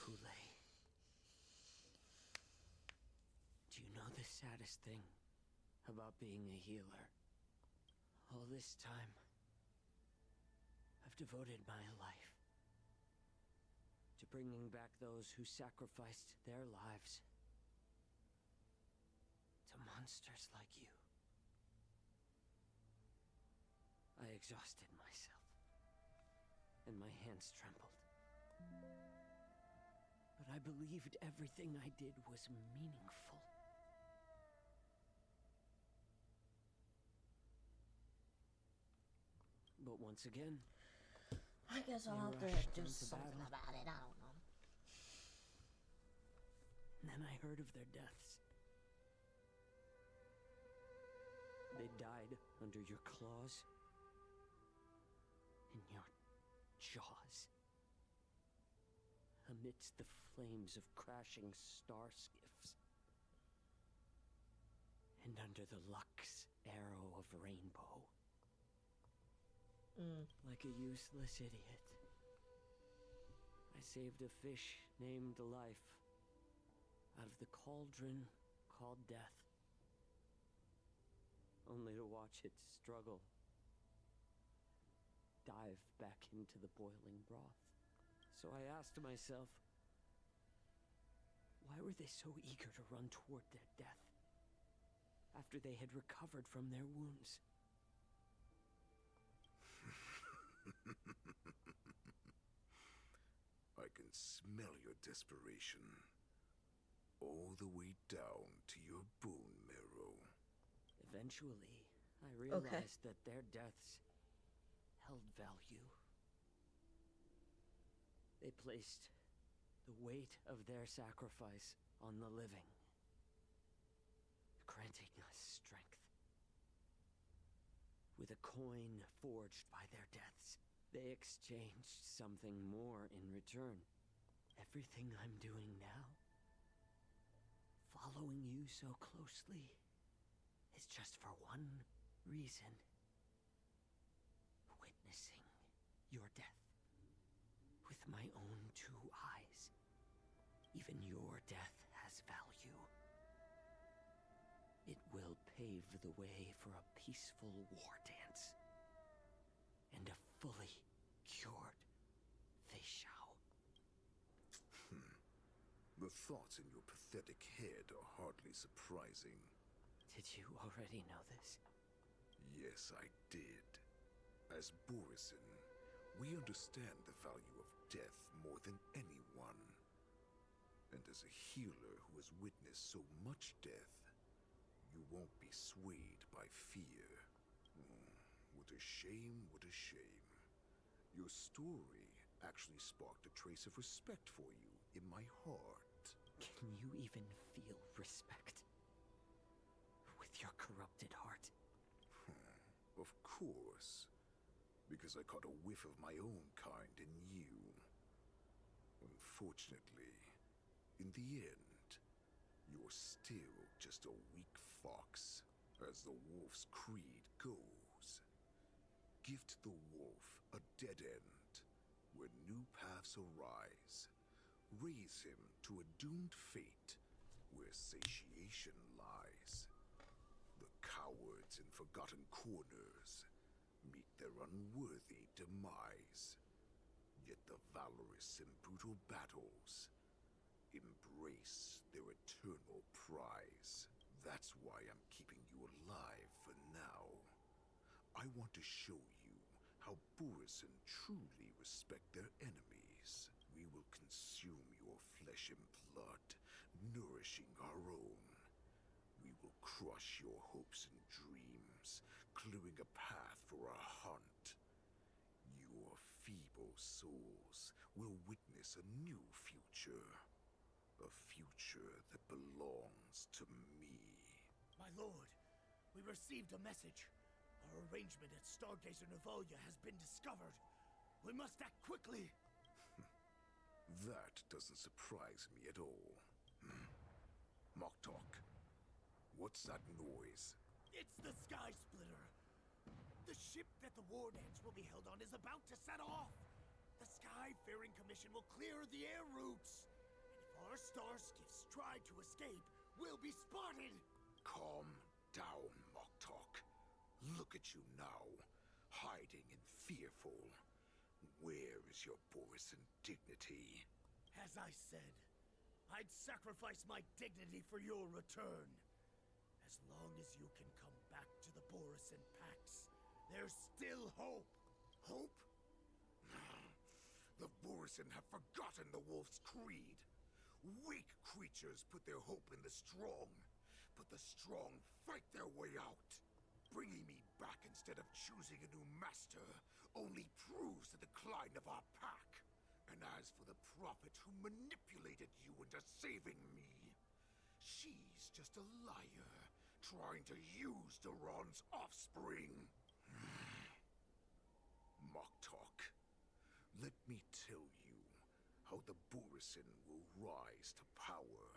Kool-Aid. Do you know the saddest thing about being a healer? All this time, I've devoted my life to bringing back those who sacrificed their lives to monsters like you. I exhausted myself, and my hands trembled. But I believed everything I did was meaningful. But once again, I guess I'll have to do something about it. I don't know. And then I heard of their deaths. They died under your claws and your jaws, amidst the flames of crashing star skiffs, and under the Lux arrow of Rainbow. Like a useless idiot, I saved a fish named Life out of the cauldron called Death, only to watch it struggle, dive back into the boiling broth. So I asked myself, why were they so eager to run toward their death after they had recovered from their wounds? I can smell your desperation, all the way down to your bone marrow. Eventually, I realized that their deaths held value. They placed the weight of their sacrifice on the living, granting us strength. With a coin forged by their deaths, they exchanged something more in return. Everything I'm doing now, following you so closely, is just for one reason. Witnessing your death with my own two eyes. Even your death has value. It will pave the way for a peaceful war dance and a fully cured Fei Xiao. The thoughts in your pathetic head are hardly surprising. Did you already know this? Yes, I did. As Borisin, we understand the value of death more than anyone. And as a healer who has witnessed so much death, you won't be swayed by fear. What a shame, what a shame. Your story actually sparked a trace of respect for you in my heart. Can you even feel respect with your corrupted heart? Of course. Because I caught a whiff of my own kind in you. Unfortunately, in the end, you're still just a weak fox, as the wolf's creed goes. Gift the wolf a dead end, where new paths arise. Raise him to a doomed fate, where satiation lies. The cowards in forgotten corners meet their unworthy demise. Yet the valorous in brutal battles embrace their eternal prize. That's why I'm keeping you alive for now. I want to show you how Borisin truly respect their enemies. We will consume your flesh and blood, nourishing our own. We will crush your hopes and dreams, cluing a path for our hunt. Your feeble souls will witness a new future. A future that belongs to me. My lord, we received a message. Our arrangement at Stargazer Navalia has been discovered. We must act quickly. That doesn't surprise me at all. Moktok, what's that noise? It's the Sky Splitter. The ship that the Warnants will be held on is about to set off. The Skyfaring Commission will clear the air routes. And if our star skiffs try to escape, we'll be spotted. Calm down, Moktok. Look at you now, hiding and fearful. Where is your Borisin dignity? As I said, I'd sacrifice my dignity for your return. As long as you can come back to the Borisin Pax, there's still hope. Hope? The Borisin have forgotten the Wolf's creed. Weak creatures put their hope in the strong, but the strong fight their way out. Bringing me back instead of choosing a new master only proves the decline of our pack. And as for the prophet who manipulated you into saving me, she's just a liar, trying to use Duran's offspring. Moktok, let me tell you how the Borisin will rise to power.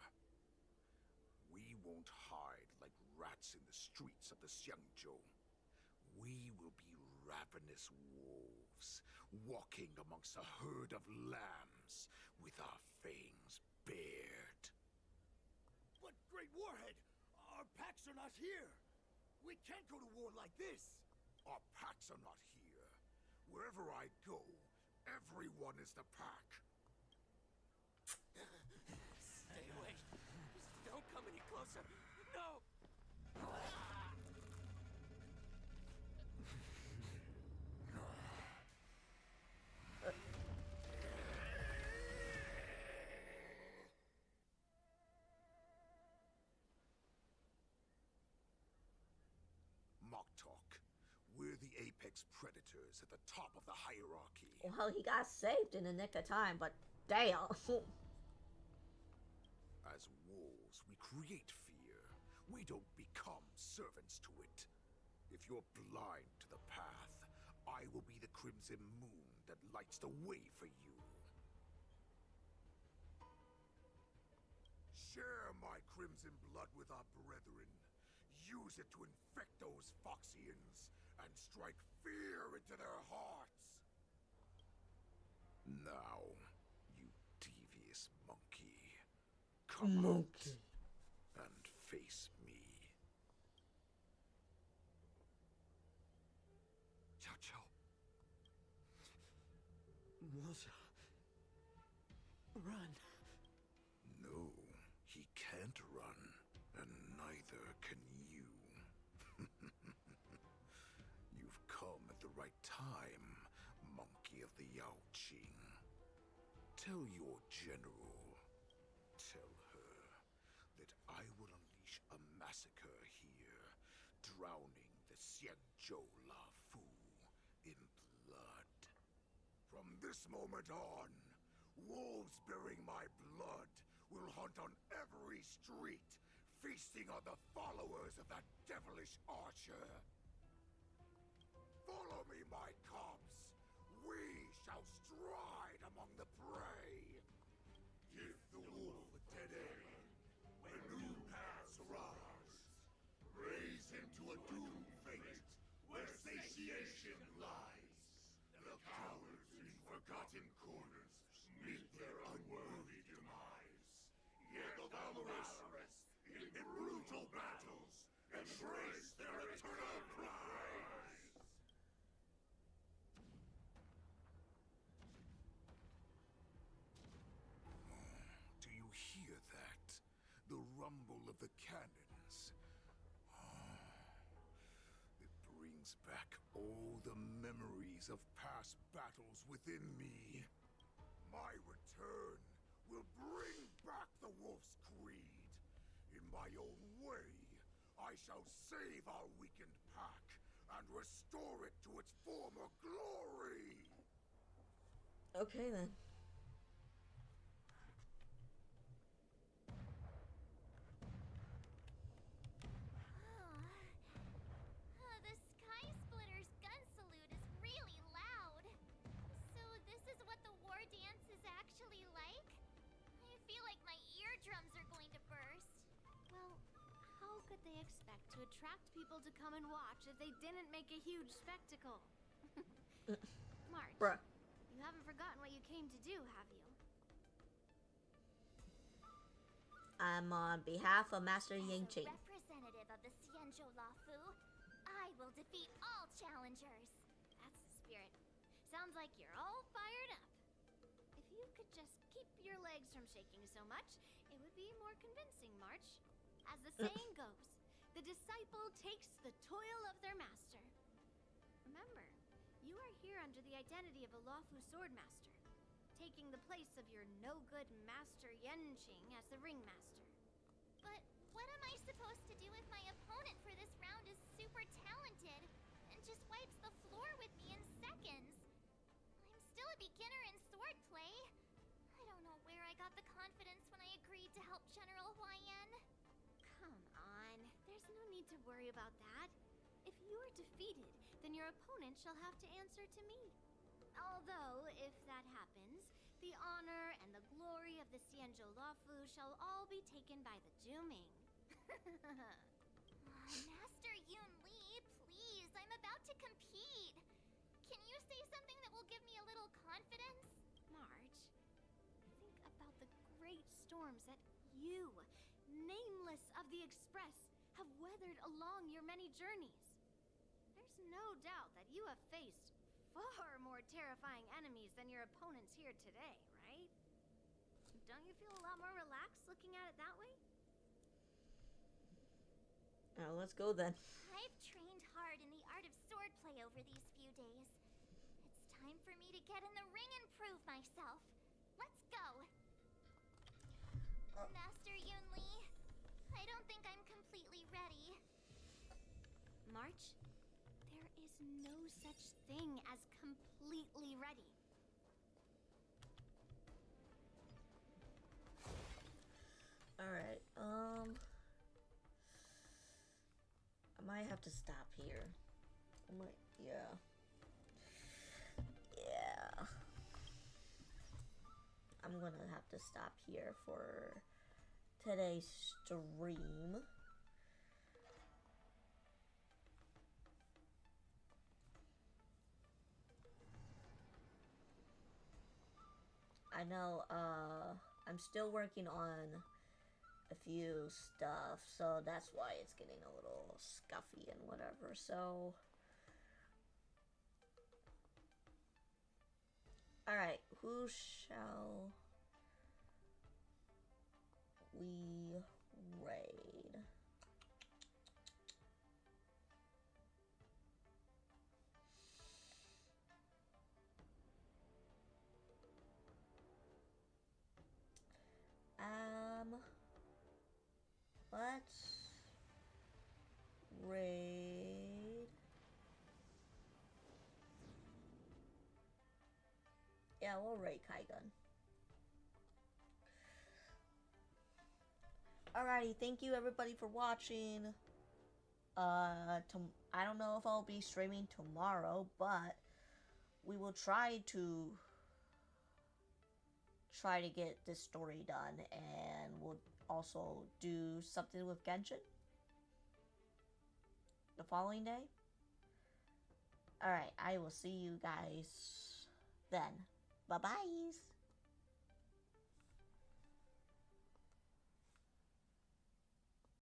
We won't hide like rats in the streets of the Xiangzhou. We will be ravenous wolves, walking amongst a herd of lambs with our fangs bared. But Great Warhead, our packs are not here. We can't go to war like this. Our packs are not here. Wherever I go, everyone is the pack. Stay away. Just don't come any closer. No! Moktok, we're the apex predators at the top of the hierarchy. Well, he got saved in the nick of time, but damn. As wolves, we create fear. We don't become servants to it. If you're blind to the path, I will be the crimson moon that lights the way for you. Share my crimson blood with our brethren. Use it to infect those Foxians and strike fear into their hearts. Now, you devious monkey, come out and face me. Xiao Qiao. Moza. Run. No, he can't run, and neither can you. You've come at the right time, monkey of the Yaoqing. Tell your general, tell her that I will unleash a massacre here, drowning the Xianzhou Lafu in blood. From this moment on, wolves bearing my blood will hunt on every street, feasting on the followers of that devilish archer. Follow me, my cubs. We shall stride among the prey. Give the wolf a dead end when new paths arise. Raise him to a doomed fate where satiation lies. The cowards in forgotten corners meet their unworthy demise. Yet the valorous in brutal battles embrace their eternal prize. Do you hear that? The rumble of the cannons. It brings brings back all the memories of past battles within me. My return will bring back the Wolf's Creed. In my own way, I shall save our weakened pack and restore it to its former glory. Okay then. The Sky Splitter's gun salute is really loud. So this is what the war dance is actually like? I feel like my eardrums are going to burst. Well, how could they expect to attract people to come and watch if they didn't make a huge spectacle? March, Bruh. you haven't forgotten what you came to do, have you? I'm on behalf of Master Yangqing. Representative of the Xianzhou Lafu, I will defeat all challengers. That's the spirit. Sounds like you're all fired up. If you could just keep your legs from shaking so much, it would be more convincing, March. As the saying goes, the disciple takes the toil of their master. Remember, you are here under the identity of a Lafu swordmaster, taking the place of your no-good master Yanqing as the ringmaster. But what am I supposed to do if my opponent for this round is super talented and just wipes the floor with me in seconds? I'm still a beginner in swordplay. I don't know where I got the confidence when I agreed to help General Huaiyan. Come on, there's no need to worry about that. If you are defeated, then your opponent shall have to answer to me. Although, if that happens, the honor and the glory of the Xianzhou Lafu shall all be taken by the Zhuming. Master Yun Li, please, I'm about to compete. Can you say something that will give me a little confidence? March, think about the great storms that you, nameless of the Express, have weathered along your many journeys. There's no doubt that you have faced far more terrifying enemies than your opponents here today, right? Don't you feel a lot more relaxed looking at it that way? Let's go then. I've trained hard in the art of swordplay over these few days. It's time for me to get in the ring and prove myself. Let's go. Master Yun Li, I don't think I'm completely ready. March, there is no such thing as completely ready. Alright, I might have to stop here. Yeah. I'm gonna have to stop here for today's stream. I know, I'm still working on a few stuff, so that's why it's getting a little scuffy and whatever, so... Alright, who shall we raid? Let's raid. Yeah, we'll raid Kaigun. Alrighty, thank you everybody for watching. I don't know if I'll be streaming tomorrow, but we will try to get this story done, and we'll also do something with Genshin the following day. Alright, I will see you guys then. Bye-bye.